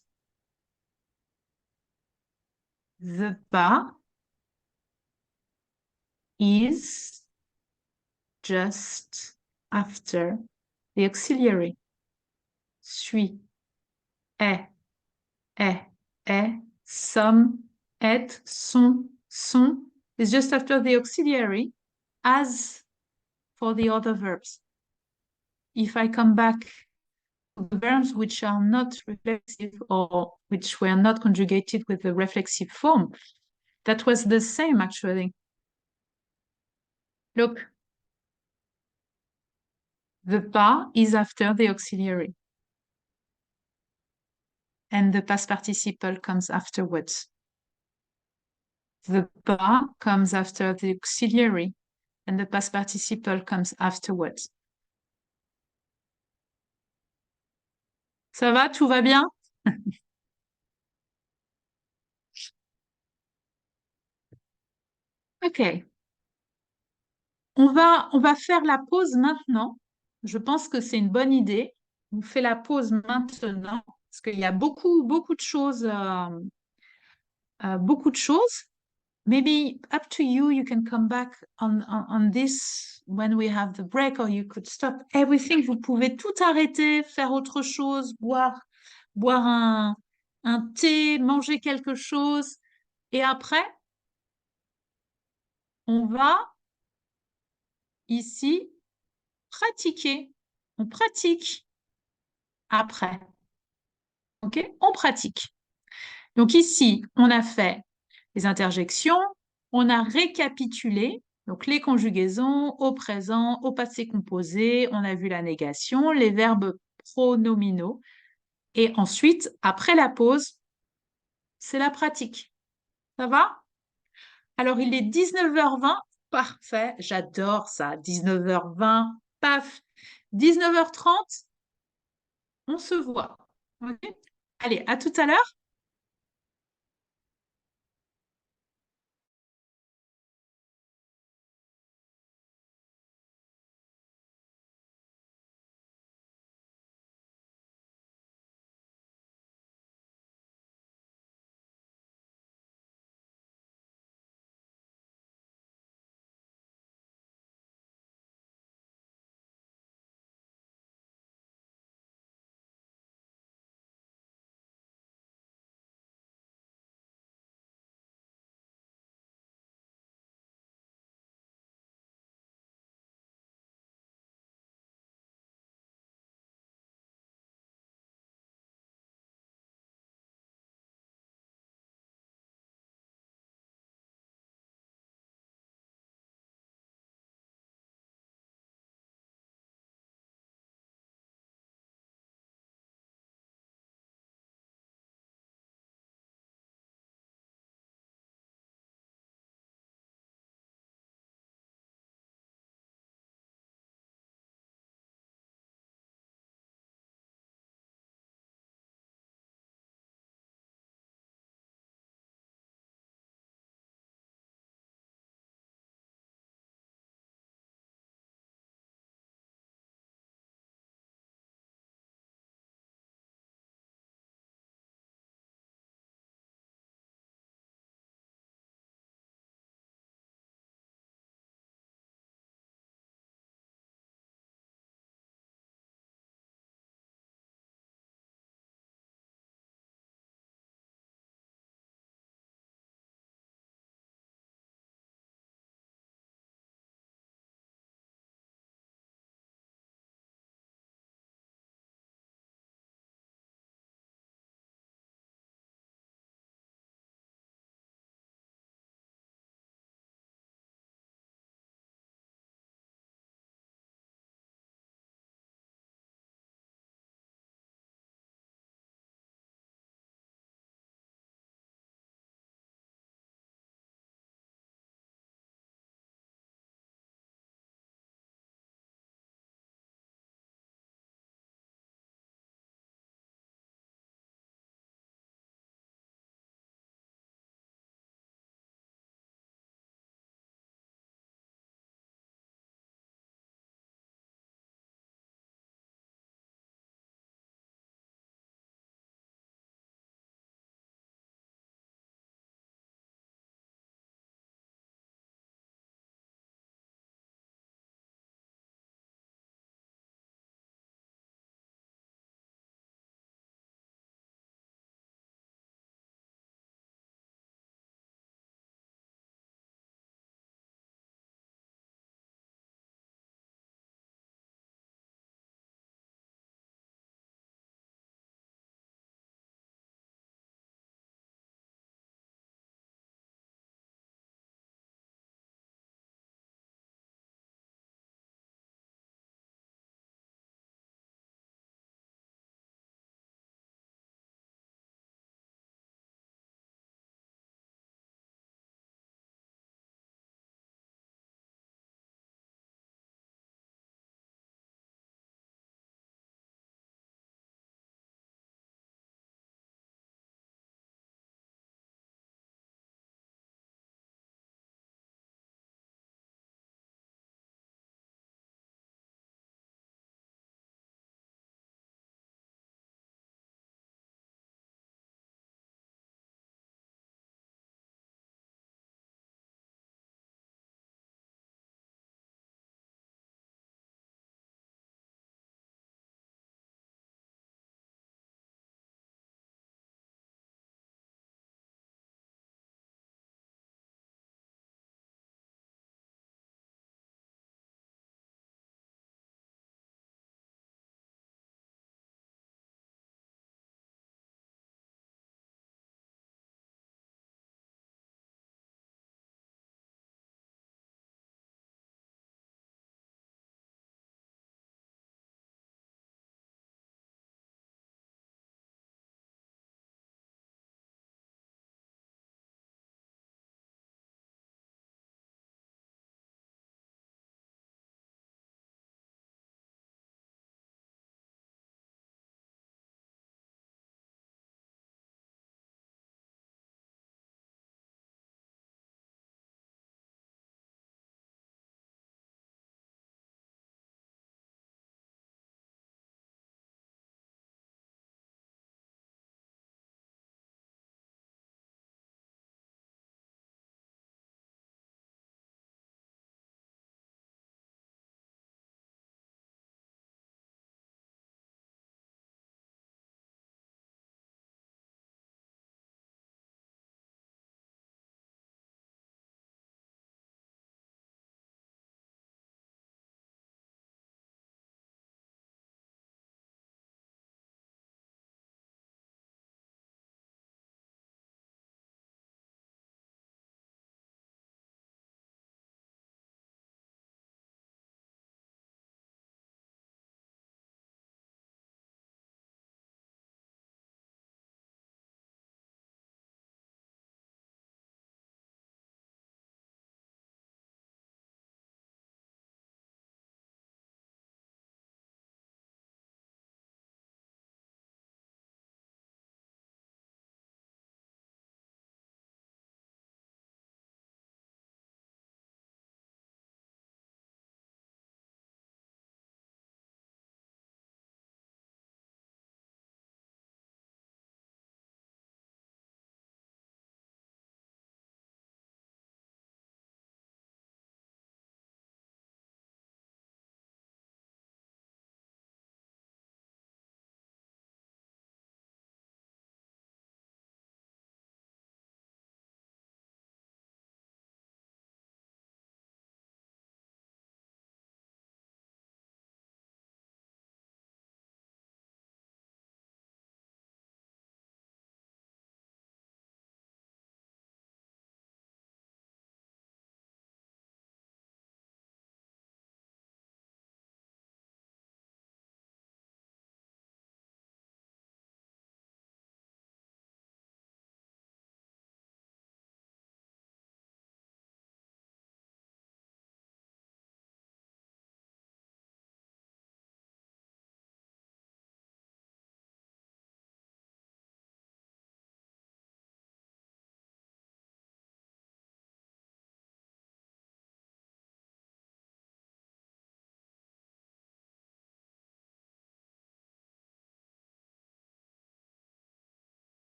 The pas is just after the auxiliary. Suis, est, some, est, sont is just after the auxiliary, as for the other verbs. If I come back to the verbs which are not reflexive or which were not conjugated with the reflexive form, that was the same actually. Look, the pas is after the auxiliary. And the past participle comes afterwards. The pas comes after the auxiliary, and the past participle comes afterwards. Ça va? Tout va bien? Ok. On va faire la pause maintenant. Je pense que c'est une bonne idée. On fait la pause maintenant parce qu'il y a beaucoup de choses, beaucoup de choses. Maybe up to you, you can come back on this when we have the break, or you could stop everything. Vous pouvez tout arrêter, faire autre chose, boire un thé, manger quelque chose. Et après, on va ici pratiquer. On pratique après. OK? On pratique. Donc ici, on a fait les interjections, on a récapitulé, donc les conjugaisons au présent, au passé composé, on a vu la négation, les verbes pronominaux. Et ensuite, après la pause, c'est la pratique. Ça va? Alors, il est 19h20. Parfait, j'adore ça. 19h20, paf. 19h30, on se voit. OK? Allez, à tout à l'heure.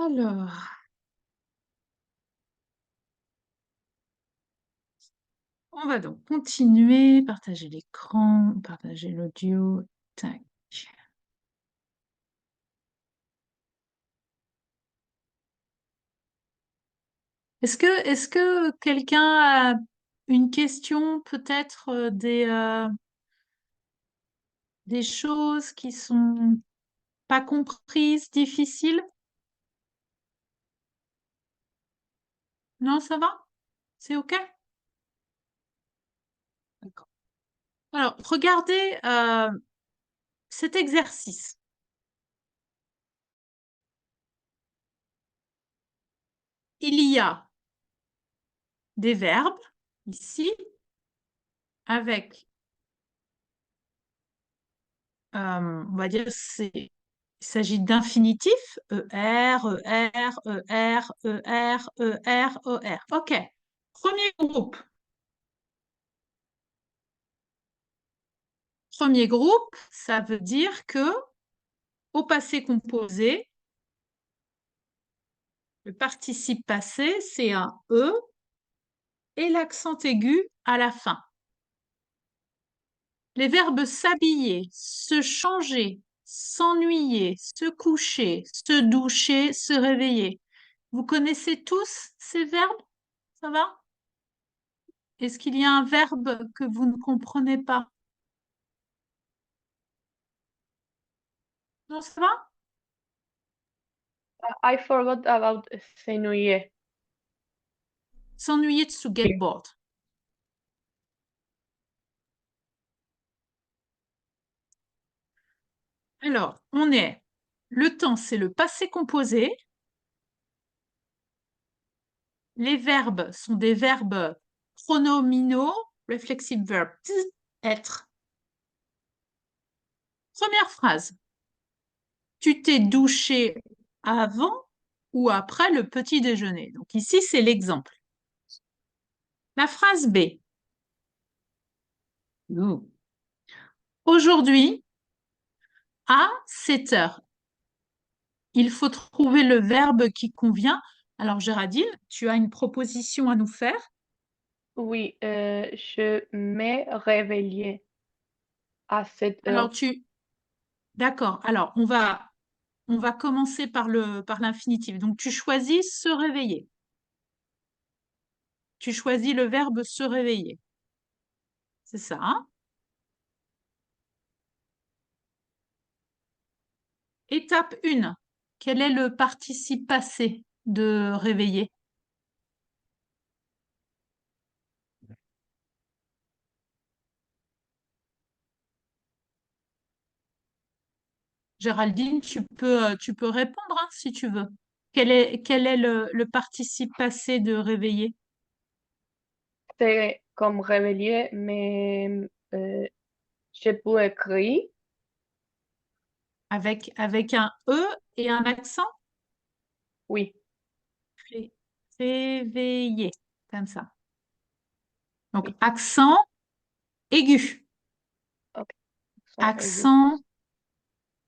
Alors, on va donc continuer, partager l'écran, partager l'audio. Tac. Est-ce que quelqu'un a une question, peut-être des choses qui sont pas comprises, difficiles? Non, ça va? C'est OK? D'accord. Alors, regardez cet exercice. Il y a des verbes ici avec, on va dire, il s'agit d'infinitifs, ER, ER, ER, ER, ER, ER. OK. Premier groupe. Premier groupe, ça veut dire que au passé composé, le participe passé, c'est un E et l'accent aigu à la fin. Les verbes s'habiller, se changer, s'ennuyer, se coucher, se doucher, se réveiller. Vous connaissez tous ces verbes? Ça va? Est-ce qu'il y a un verbe que vous ne comprenez pas? Non, ça va? I forgot about s'ennuyer. S'ennuyer, to get bored. Alors, le temps, c'est le passé composé. Les verbes sont des verbes pronominaux, reflexive verb, être. Première phrase. Tu t'es douché avant ou après le petit déjeuner? Donc ici, c'est l'exemple. La phrase B. Aujourd'hui, à 7 heures. Il faut trouver le verbe qui convient. Alors, Géraldine, tu as une proposition à nous faire? Oui, je m'ai réveillée à 7 Alors, heures. D'accord. Alors, on va commencer par l'infinitif. Donc, tu choisis se réveiller. Tu choisis le verbe se réveiller. C'est ça, hein? Étape 1. Quel est le participe passé de réveiller? Géraldine, tu peux répondre hein, si tu veux. Quel est le participe passé de réveiller? C'est comme réveillée, mais je peux écrire. Avec un E et un accent? Oui, Réveiller, comme ça. Donc, oui. accent aigu. Ok. Accent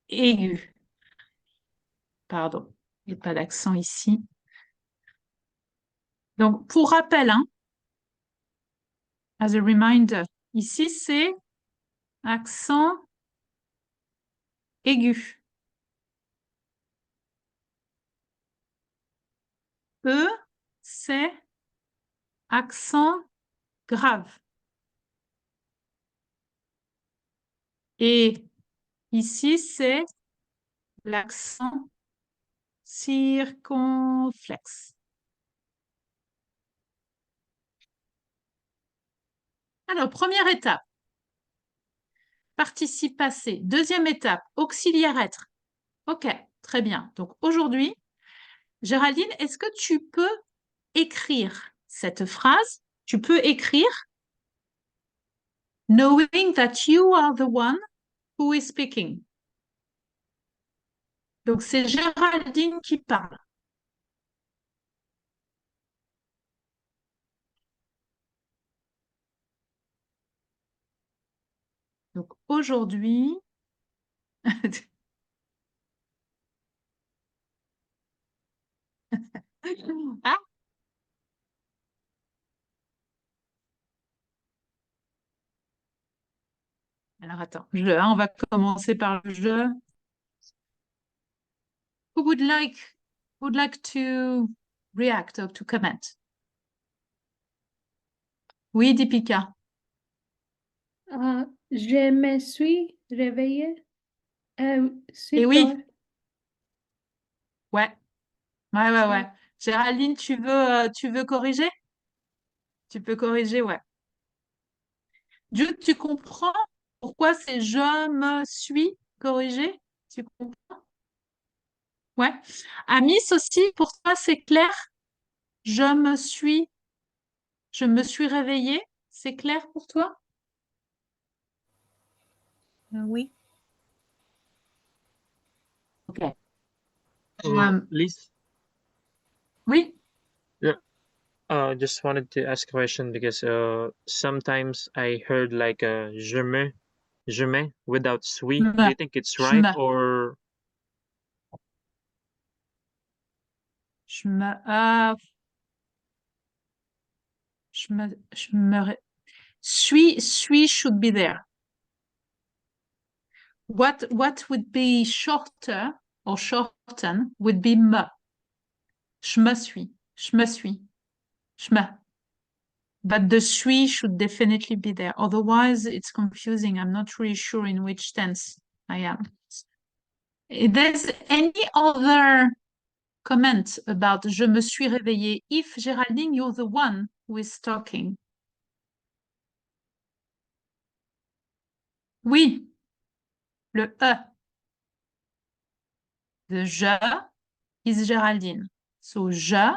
aigu. Pardon, il n'y a pas d'accent ici. Donc, pour rappel, hein, as a reminder, ici, c'est accent aigu. E, c'est accent grave. Et ici, c'est l'accent circonflexe. Alors, première étape, participe passé. Deuxième étape, auxiliaire être. OK, très bien. Donc, aujourd'hui, Géraldine, est-ce que tu peux écrire cette phrase? Tu peux écrire knowing that you are the one who is speaking. Donc, c'est Géraldine qui parle. Donc, aujourd'hui, attends, on va commencer par le jeu. Who would like to react or to comment? Oui, Deepika. Je me suis réveillée. Et oui. Tard. Ouais. Ouais. Géraldine, tu veux corriger? Tu peux corriger, ouais. Jude, tu comprends pourquoi c'est je me suis corrigé? Tu comprends? Ouais. Amis aussi, pour toi, c'est clair? Je me suis réveillée. C'est clair pour toi? Oui. Ok. Liz, Oui. just wanted to ask a question because sometimes I heard like je me without suis. Do you think it's right me. or Je me suis should be there. What would be shorter or shorten would be me. Je me suis. Je me. But the suis should definitely be there. Otherwise, it's confusing. I'm not really sure in which tense I am. If there's any other comment about je me suis réveillée, if Géraldine, you're the one who is talking. Oui, le E de je is Géraldine. So je,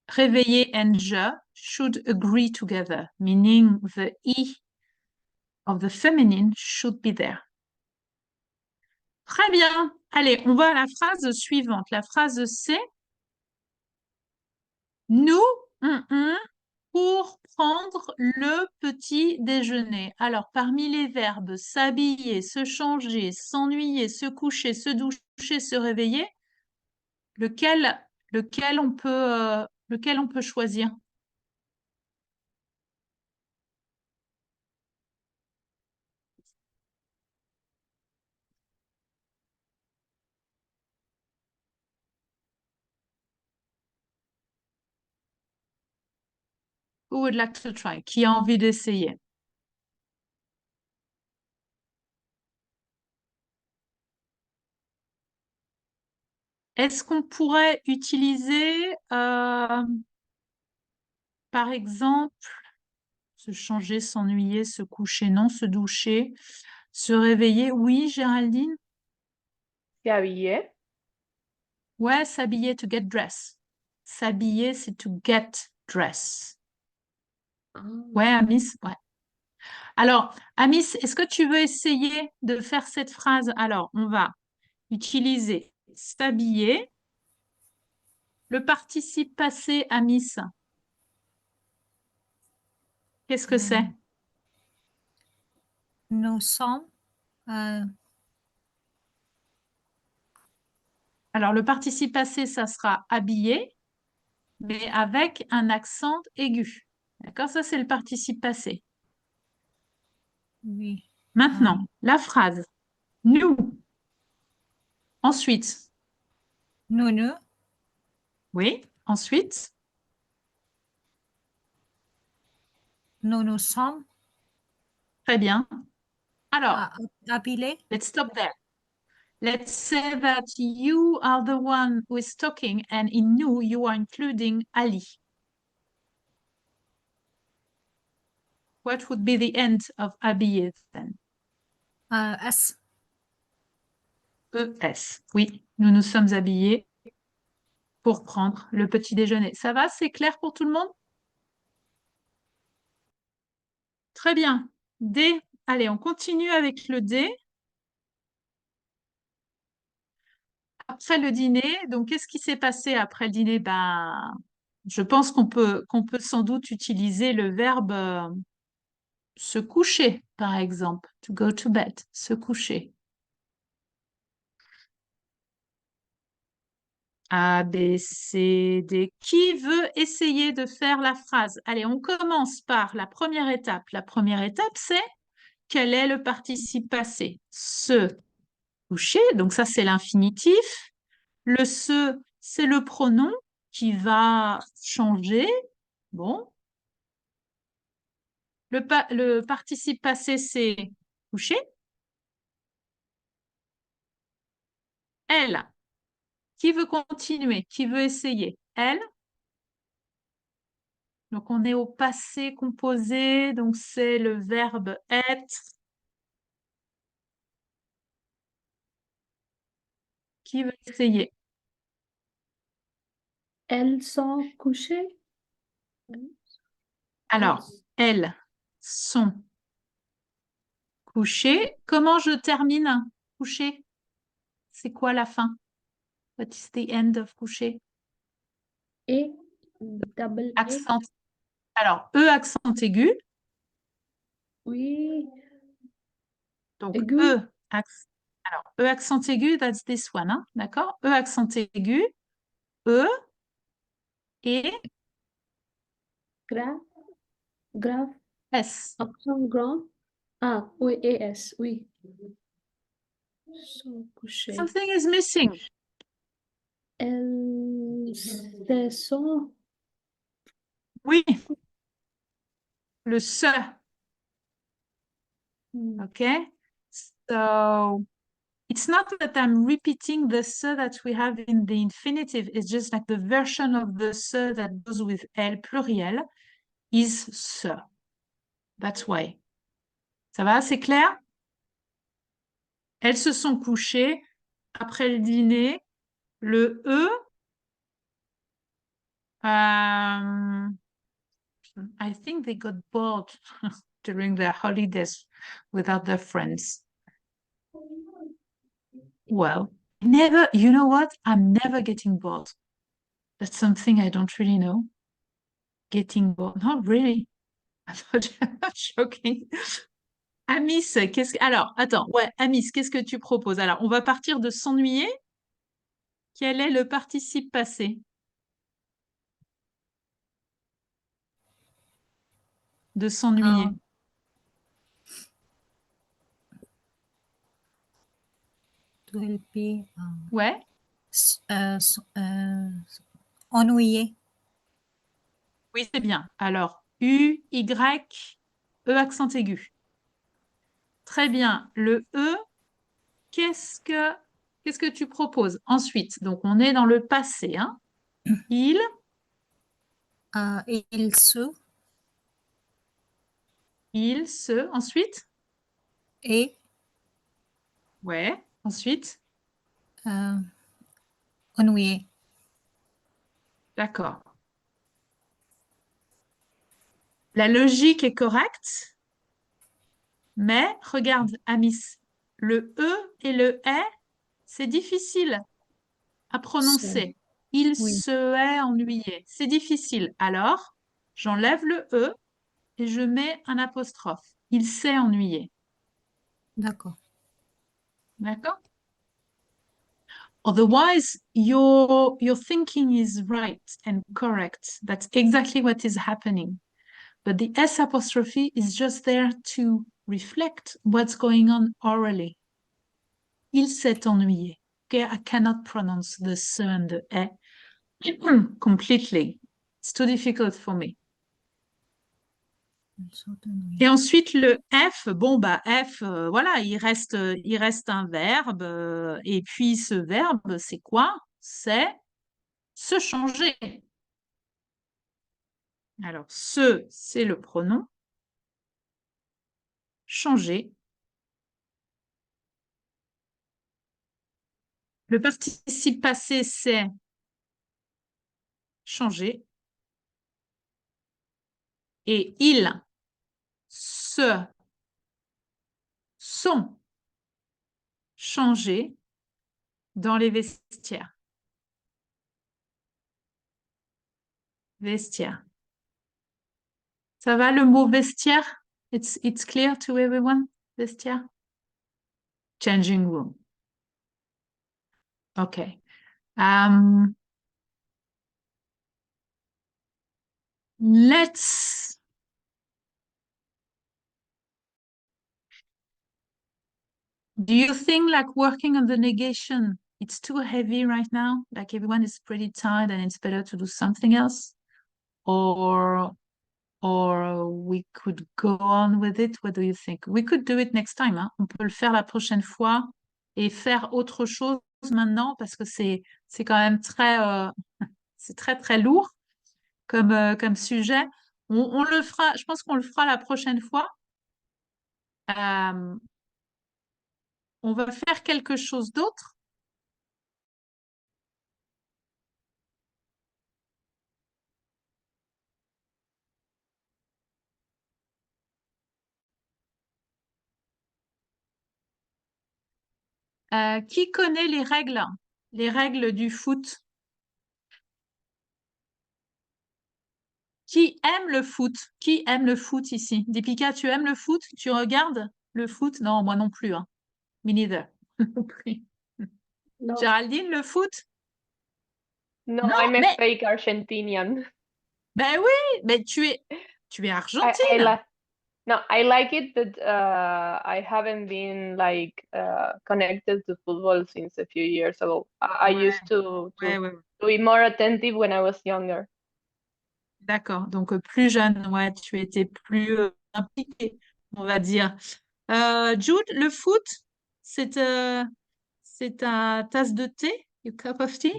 réveillé and je should agree together, meaning the E of the feminine should be there. Très bien. Allez, on va à la phrase suivante. La phrase c'est nous, pour prendre le petit déjeuner. Alors, parmi les verbes s'habiller, se changer, s'ennuyer, se coucher, se doucher, se réveiller, lequel on peut choisir? Who would like to try? Qui a envie d'essayer? Est-ce qu'on pourrait utiliser, par exemple, se changer, s'ennuyer, se coucher, non, se doucher, se réveiller? Oui, Géraldine? Se habillé. Ouais, s'habiller, to get dressed. S'habiller, c'est to get dressed. Ouais, Amis, ouais. Alors, Amis, est-ce que tu veux essayer de faire cette phrase? Alors, on va utiliser s'habiller. Le participe passé, Amis, qu'est-ce que c'est? Nous sommes. Alors, le participe passé, ça sera habillé, mais avec un accent aigu. D'accord? Ça, c'est le participe passé. Oui. Maintenant, la phrase. Nous. Ensuite. Nous. Oui. Ensuite. Nous sommes. Très bien. Alors, habillés. let's stop there. Let's say that you are the one who is talking and in nous, you are including Ali. What would be the end of habillé then? S. ES. Oui, nous nous sommes habillés pour prendre le petit déjeuner. Ça va? C'est clair pour tout le monde? Très bien. D. Allez, on continue avec le D. Après le dîner, donc qu'est-ce qui s'est passé après le dîner? Ben, je pense qu'on peut sans doute utiliser le verbe se coucher, par exemple. To go to bed, se coucher. A, B, C, D. Qui veut essayer de faire la phrase? Allez, on commence par la première étape. La première étape, c'est quel est le participe passé? Se coucher, donc ça c'est l'infinitif. Le se, c'est le pronom qui va changer. Bon. Le participe passé, c'est coucher. Elle. Qui veut continuer? Qui veut essayer? Elle. Donc, on est au passé composé, donc c'est le verbe être. Qui veut essayer? Elles sont couchées. Alors, elles sont couchées. Comment je termine couché? C'est quoi la fin? What is the end of couché? Et double A. Accent. Alors, E accent aigu. Oui. Donc, Aigu. Alors, E accent aigu, that's this one, hein, d'accord? E accent aigu, E et Grave. Grave. S. Accent grand. Ah, oui, et S, oui. Sont couchées. Something is missing. Elles se sont. Oui. Le se. Hmm. Okay? So, it's not that I'm repeating the se that we have in the infinitive. It's just like the version of the se that goes with elle pluriel is se. That's why. Ça va, c'est clair? Elles se sont couchées après le dîner. Le E, I think they got bored during their holidays without their friends. Well, never, you know what? I'm never getting bored. That's something I don't really know. Getting bored. Not really. Shocking. Amis, alors, attends, ouais, Amis, qu'est-ce que tu proposes? Alors, on va partir de s'ennuyer. Quel est le participe passé? De s'ennuyer. It will be Ouais. ennuyé. Oui, c'est bien. Alors, U, Y, E accent aigu. Très bien. Le E, qu'est-ce que tu proposes ensuite? Donc, on est dans le passé. Hein. Il, Il se. Ensuite? et Ouais. Ensuite? ennuyé. D'accord. La logique est correcte, mais regarde, Amis, le E et le E, c'est difficile à prononcer. Il Oui. se est ennuyé. C'est difficile. Alors, j'enlève le E et je mets un apostrophe. Il s'est ennuyé. D'accord. D'accord? Otherwise, your thinking is right and correct. That's exactly what is happening. But the S apostrophe is just there to reflect what's going on orally. Il s'est ennuyé. Okay, I cannot pronounce the S and the E completely. It's too difficult for me. Et ensuite, le F, bon, bah, F, voilà, il reste un verbe. Et puis, ce verbe, c'est quoi? C'est se changer. Alors, c'est le pronom. Changer. Le participe passé, c'est changer. Et ils se sont changés dans les vestiaires. Vestiaire. Ça va le mot vestiaire? It's clear to everyone? Vestiaire? Changing room. Okay. Let's Do you think like working on the negation, it's too heavy right now? Like everyone is pretty tired and it's better to do something else? Or we could go on with it? What do you think? We could do it next time, hein? On peut le faire la prochaine fois et faire autre chose maintenant parce que c'est quand même c'est très lourd comme sujet. On le fera, je pense qu'on le fera la prochaine fois. On va faire quelque chose d'autre. Qui connaît les règles du foot? Qui aime le foot? Qui aime le foot ici? Deepika, tu aimes le foot? Tu regardes le foot? Non, moi non plus, hein. Me neither. No. Géraldine, le foot? No, No, I'm a mais- fake Argentinian. Ben oui, mais tu es I argentine. like no, I like it, but I haven't been like connected to football since a few years ago. I used to Ouais. be more attentive when I was younger. D'accord. Donc, plus jeune, ouais, tu étais plus impliquée, on va dire. Jude, le foot, c'est ta tasse de thé? Your cup of tea?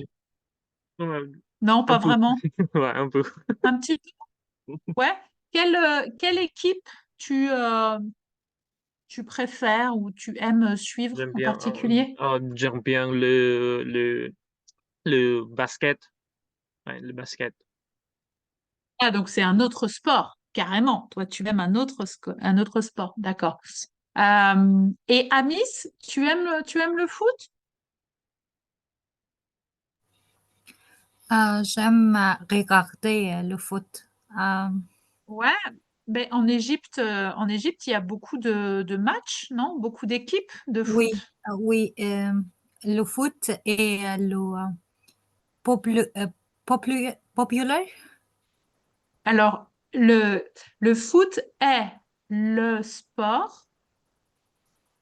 Ouais, Non, pas un peu. vraiment. Ouais, un peu. Un petit peu. Ouais. Quelle équipe tu préfères ou tu aimes suivre J'aime en bien, particulier? j'aime bien le basket. Ouais, le basket. Ah, donc c'est un autre sport, carrément. Toi, tu aimes un autre sport. D'accord. Et Amis, tu aimes le foot? J'aime regarder le foot. Ouais. Ben, en Égypte, il y a beaucoup de matchs, non? Beaucoup d'équipes de foot. Oui, le foot est populaire. Alors, le foot est le sport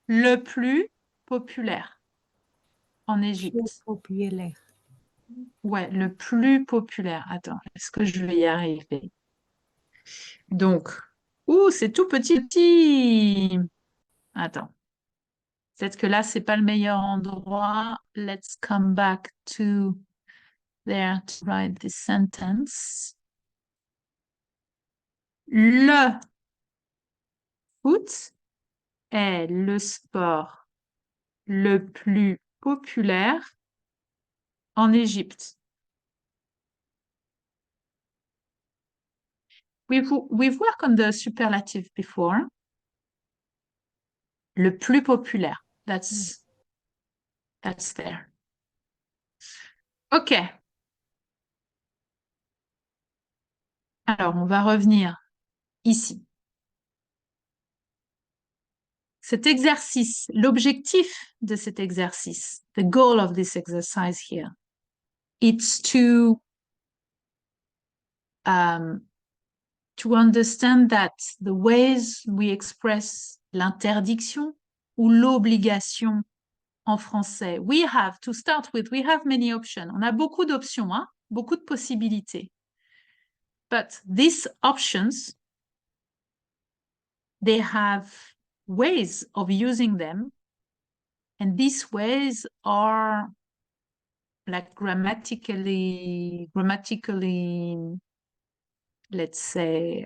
le plus populaire en Égypte. Populaire. Ouais, le plus populaire. Attends, est-ce que je vais y arriver? Donc, c'est tout petit. Attends. Peut-être que là, c'est pas le meilleur endroit. Let's come back to there to write this sentence. Le foot est le sport le plus populaire en Égypte. We've worked on the superlative before. Le plus populaire. That's there. OK. Alors, on va revenir ici. Cet exercice, l'objectif de cet exercice, the goal of this exercise here, it's to understand that the ways we express l'interdiction ou l'obligation en français, we have many options. On a beaucoup d'options, hein? Beaucoup de possibilités. But these options, they have ways of using them, and these ways are like grammatically, let's say,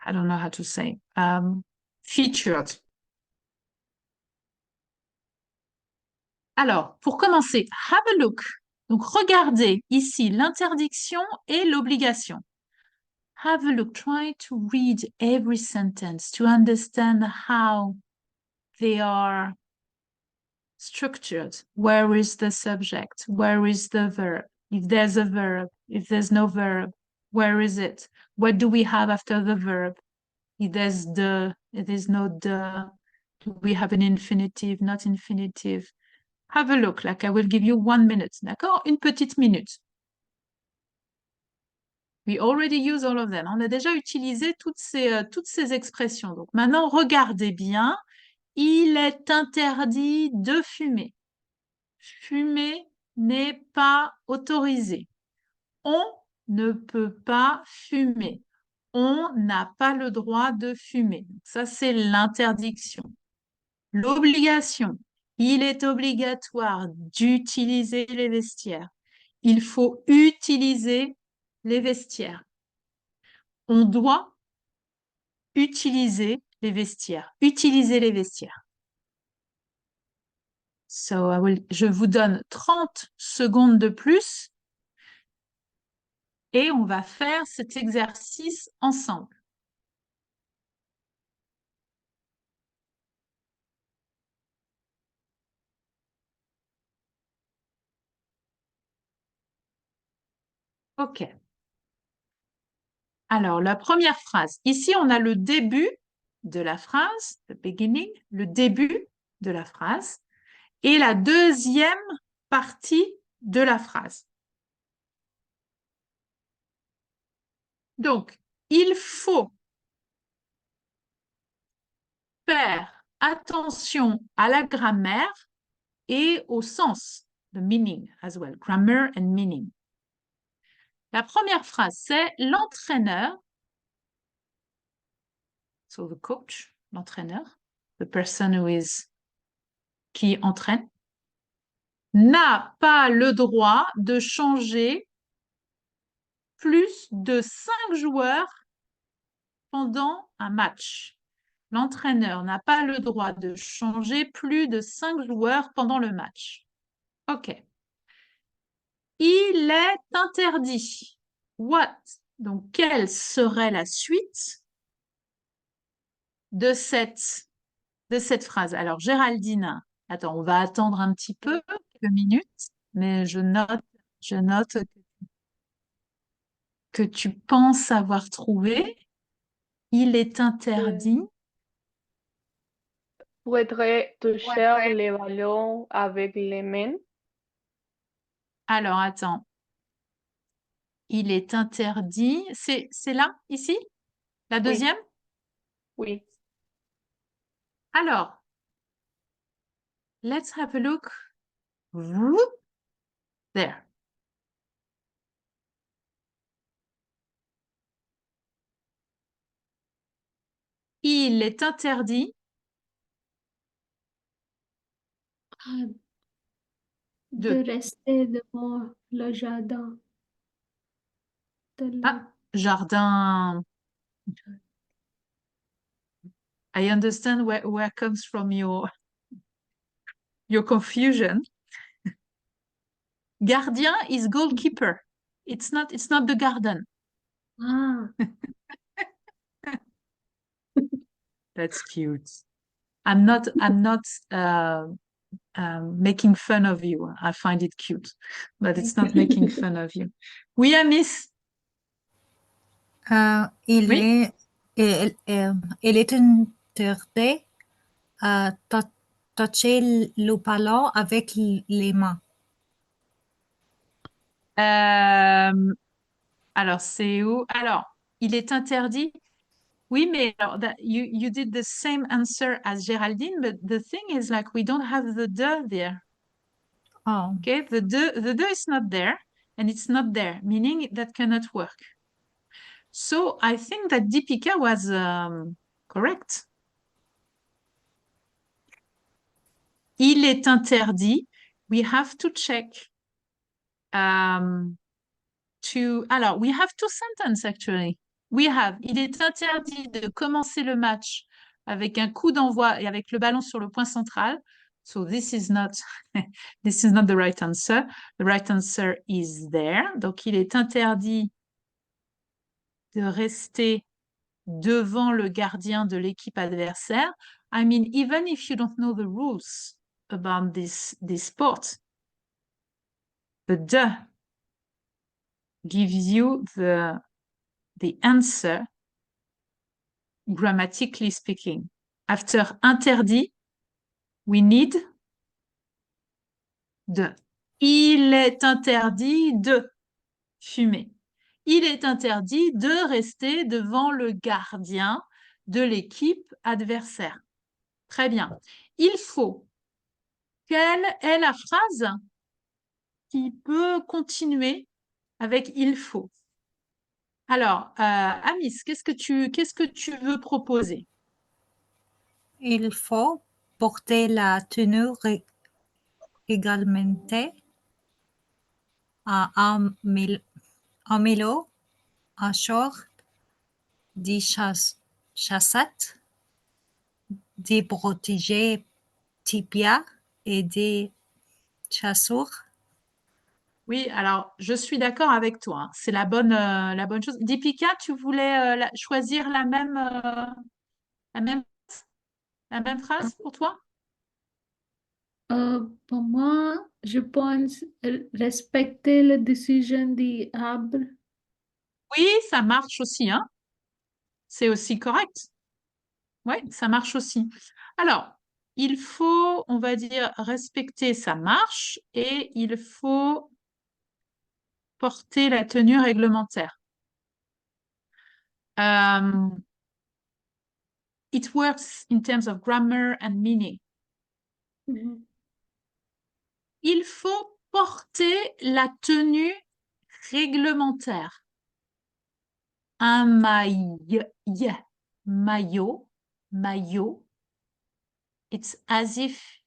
I don't know how to say, featured. Alors, pour commencer, have a look. Donc, regardez ici l'interdiction et l'obligation. Have a look. Try to read every sentence to understand how they are structured. Where is the subject? Where is the verb? If there's a verb, if there's no verb, where is it? What do we have after the verb? If there's the, if there's no the, do we have an infinitive, not infinitive? Have a look, like I will give you 1 minute, d'accord? Une petite minute. We already use all of them. On a déjà utilisé toutes ces expressions. Donc maintenant, regardez bien il est interdit de fumer. Fumer n'est pas autorisé. On ne peut pas fumer. On n'a pas le droit de fumer. Ça, c'est l'interdiction. L'obligation. Il est obligatoire d'utiliser les vestiaires. Il faut utiliser les vestiaires. On doit utiliser les vestiaires. Utiliser les vestiaires. Je vous donne 30 secondes de plus et on va faire cet exercice ensemble. OK. Alors, la première phrase. Ici, on a le début de la phrase, the beginning, le début de la phrase, et la deuxième partie de la phrase. Donc, il faut faire attention à la grammaire et au sens, the meaning as well, grammar and meaning. La première phrase, c'est l'entraîneur, so the coach, l'entraîneur, the person qui entraîne, n'a pas le droit de changer plus de 5 joueurs pendant un match. L'entraîneur n'a pas le droit de changer plus de 5 joueurs pendant le match. OK. Il est interdit. What? Donc, quelle serait la suite de cette phrase? Alors, Géraldine, attends, on va attendre un petit peu, quelques minutes, mais je note que tu penses avoir trouvé. Il est interdit. Faudrait toucher les ballons avec les mains. Alors, attends. Il est interdit. C'est là, ici? La deuxième? Oui. Alors, let's have a look. There. Il est interdit. De rester devant le jardin. Jardin. I understand where comes from your confusion. Gardien is goalkeeper. It's not the garden. Ah. That's cute. I'm not making fun of you. I find it cute, but it's not making fun of you. Oui, Miss. Il Oui. est interdit à toucher le ballon avec les mains. Alors, c'est où? Alors, il est interdit. Oui, mais alors, you did the same answer as Géraldine, but the thing is like we don't have the de there. Oh. Okay, the de is not there, and it's not there, meaning that cannot work. So I think that Deepika was correct. Il est interdit. We have to check. Alors, we have two sentences actually. We have, il est interdit de commencer le match avec un coup d'envoi et avec le ballon sur le point central. So this is not the right answer. The right answer is there. Donc, il est interdit de rester devant le gardien de l'équipe adversaire. I mean, even if you don't know the rules about this sport, the de gives you the answer grammatically speaking. After interdit, we need de. Il est interdit de fumer. Il est interdit de rester devant le gardien de l'équipe adversaire. Très bien. Il faut. Quelle est la phrase qui peut continuer avec il faut? Alors, Amis, qu'est-ce que tu veux proposer? Il faut porter la tenue réglementée à un mélo, un short, des chaussettes, des protégés tibia et des chaussures. Oui, alors je suis d'accord avec toi, hein. C'est la bonne chose. Deepika, tu voulais choisir la même, la même phrase pour toi? Pour moi, je pense respecter la décision du arbre. Oui, ça marche aussi, hein. C'est aussi correct. Oui, ça marche aussi. Alors, il faut, on va dire, respecter sa marche et il faut porter la tenue réglementaire. It works in terms of grammar and meaning. Mhm. Il faut porter la tenue réglementaire. Un maillot. It's as if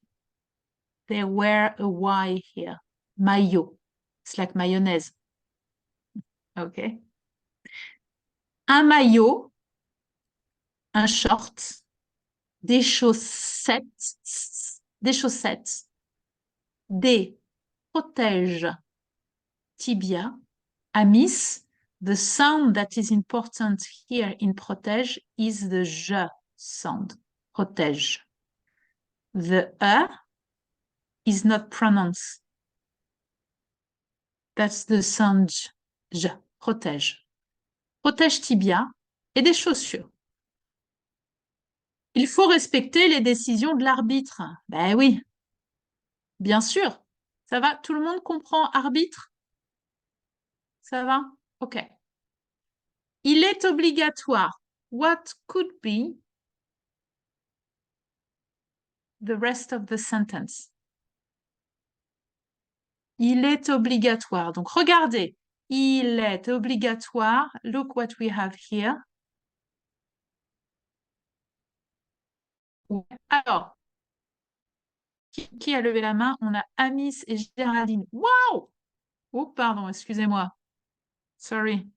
they wear a Y here. Maillot. It's like mayonnaise. Okay. Un maillot, un short, des chaussettes, des protèges tibia. Amis, the sound that is important here in protège is the je sound. Protège. The is not pronounced. That's the sound je. Protège. Protège tibia et des chaussures. Il faut respecter les décisions de l'arbitre. Ben oui, bien sûr. Ça va? Tout le monde comprend arbitre? Ça va? OK. Il est obligatoire. What could be the rest of the sentence? Il est obligatoire. Donc, regardez. Il est obligatoire. Look what we have here. Alors, qui a levé la main? On a Amis et Géraldine. Waouh! Oh, pardon, excusez-moi. Sorry.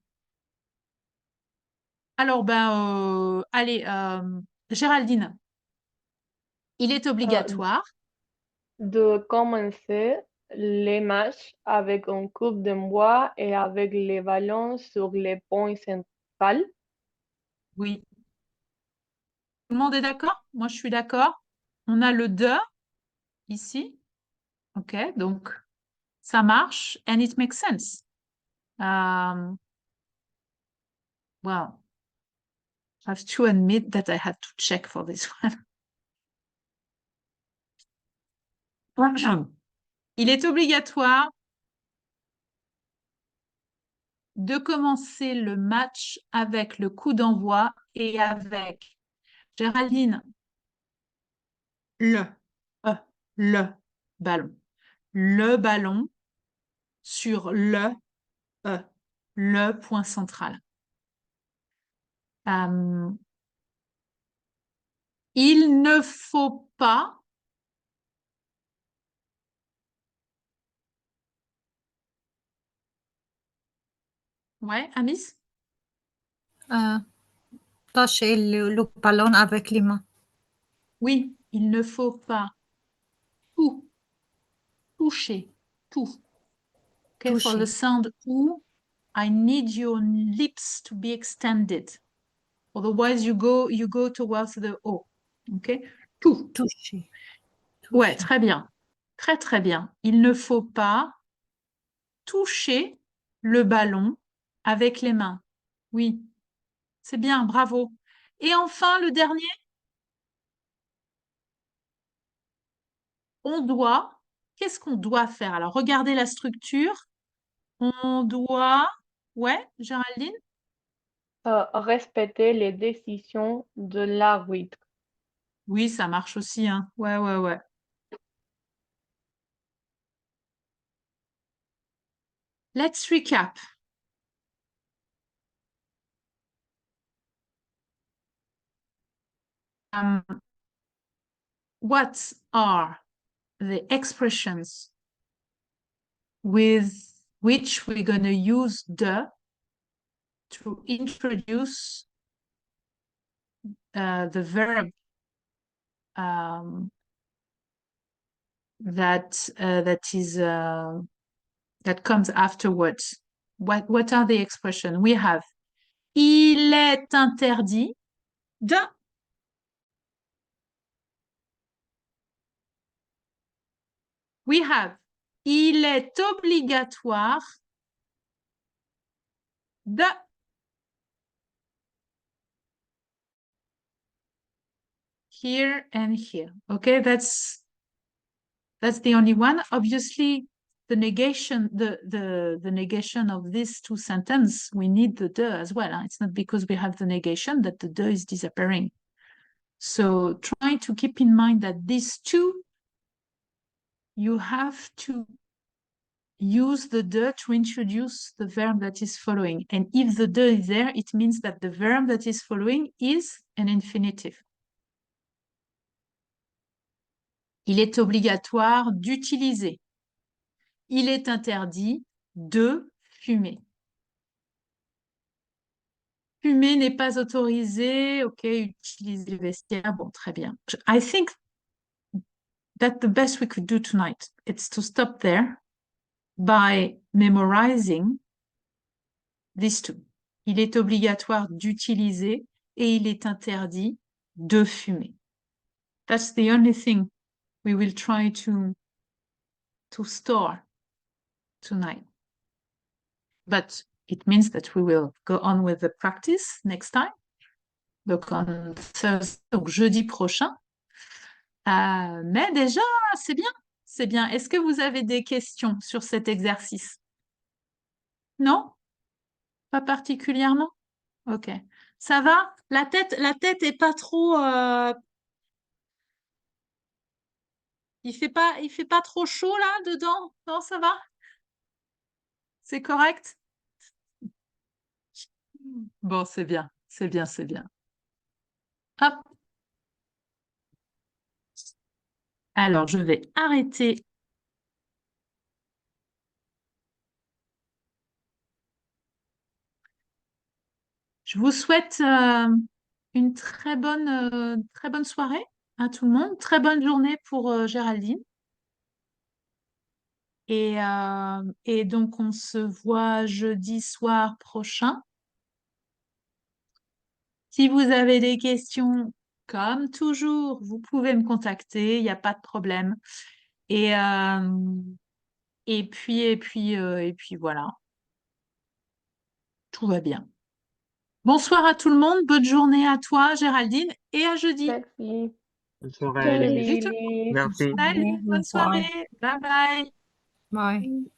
Alors, ben, allez, Géraldine, il est obligatoire. De commencer les matchs avec un coupe de bois et avec les ballons sur les points centrales. Oui. Tout le monde est d'accord? Moi, je suis d'accord. On a le de ici. OK, donc ça marche and it makes sense. Well, I have to admit that I had to check for this one. Il est obligatoire de commencer le match avec le coup d'envoi et avec Géraldine, le ballon. Le ballon sur le point central. Il ne faut pas ouais, Amis? Toucher le ballon avec les mains. Oui, il ne faut pas toucher, tout. Okay, for the Toucher. sound ou, I need your lips to be extended. Otherwise, you go towards the O. Okay? Tout. Toucher. Ouais, Toucher. très bien. Très, très bien. Il ne faut pas toucher le ballon avec les mains. Oui, c'est bien, bravo. Et enfin, le dernier, on doit, qu'est-ce qu'on doit faire? Alors, regardez la structure. On doit, ouais, Géraldine? Respecter les décisions de l'arbitre. Oui, ça marche aussi, hein. Ouais, ouais, ouais. Let's recap. What are the expressions with which we're going to use the to introduce the verb that comes afterwards? What are the expressions? We have il est interdit de. We have il est obligatoire de. Here and here. Okay, that's the only one. Obviously, the negation, the negation of these two sentences, we need the de as well. Huh? It's not because we have the negation that the de is disappearing. So try to keep in mind that these two, you have to use the de to introduce the verb that is following. And if the de is there, it means that the verb that is following is an infinitive. Il est obligatoire d'utiliser. Il est interdit de fumer. Fumer n'est pas autorisé. OK, utiliser le vestiaire. Bon, très bien. I think that the best we could do tonight is to stop there by memorizing these two. Il est obligatoire d'utiliser et il est interdit de fumer. That's the only thing we will try to store tonight. But it means that we will go on with the practice next time. Donc, donc jeudi prochain. Mais déjà, c'est bien. C'est bien. Est-ce que vous avez des questions sur cet exercice? Non? Pas particulièrement? Ok. Ça va? La tête est pas trop... Il fait pas trop chaud là dedans? Non, ça va? C'est correct? Bon, c'est bien. C'est bien, c'est bien. Hop. Alors, je vais arrêter. Je vous souhaite une très bonne soirée à tout le monde. Très bonne journée pour Géraldine. Et donc, on se voit jeudi soir prochain. Si vous avez des questions, comme toujours, vous pouvez me contacter, il n'y a pas de problème. Et puis voilà, tout va bien. Bonsoir à tout le monde, bonne journée à toi, Géraldine, et à jeudi. Merci. Bonne soirée, Lily. Lily. Merci. Salut, bonne Bye. soirée, bye bye. Bye.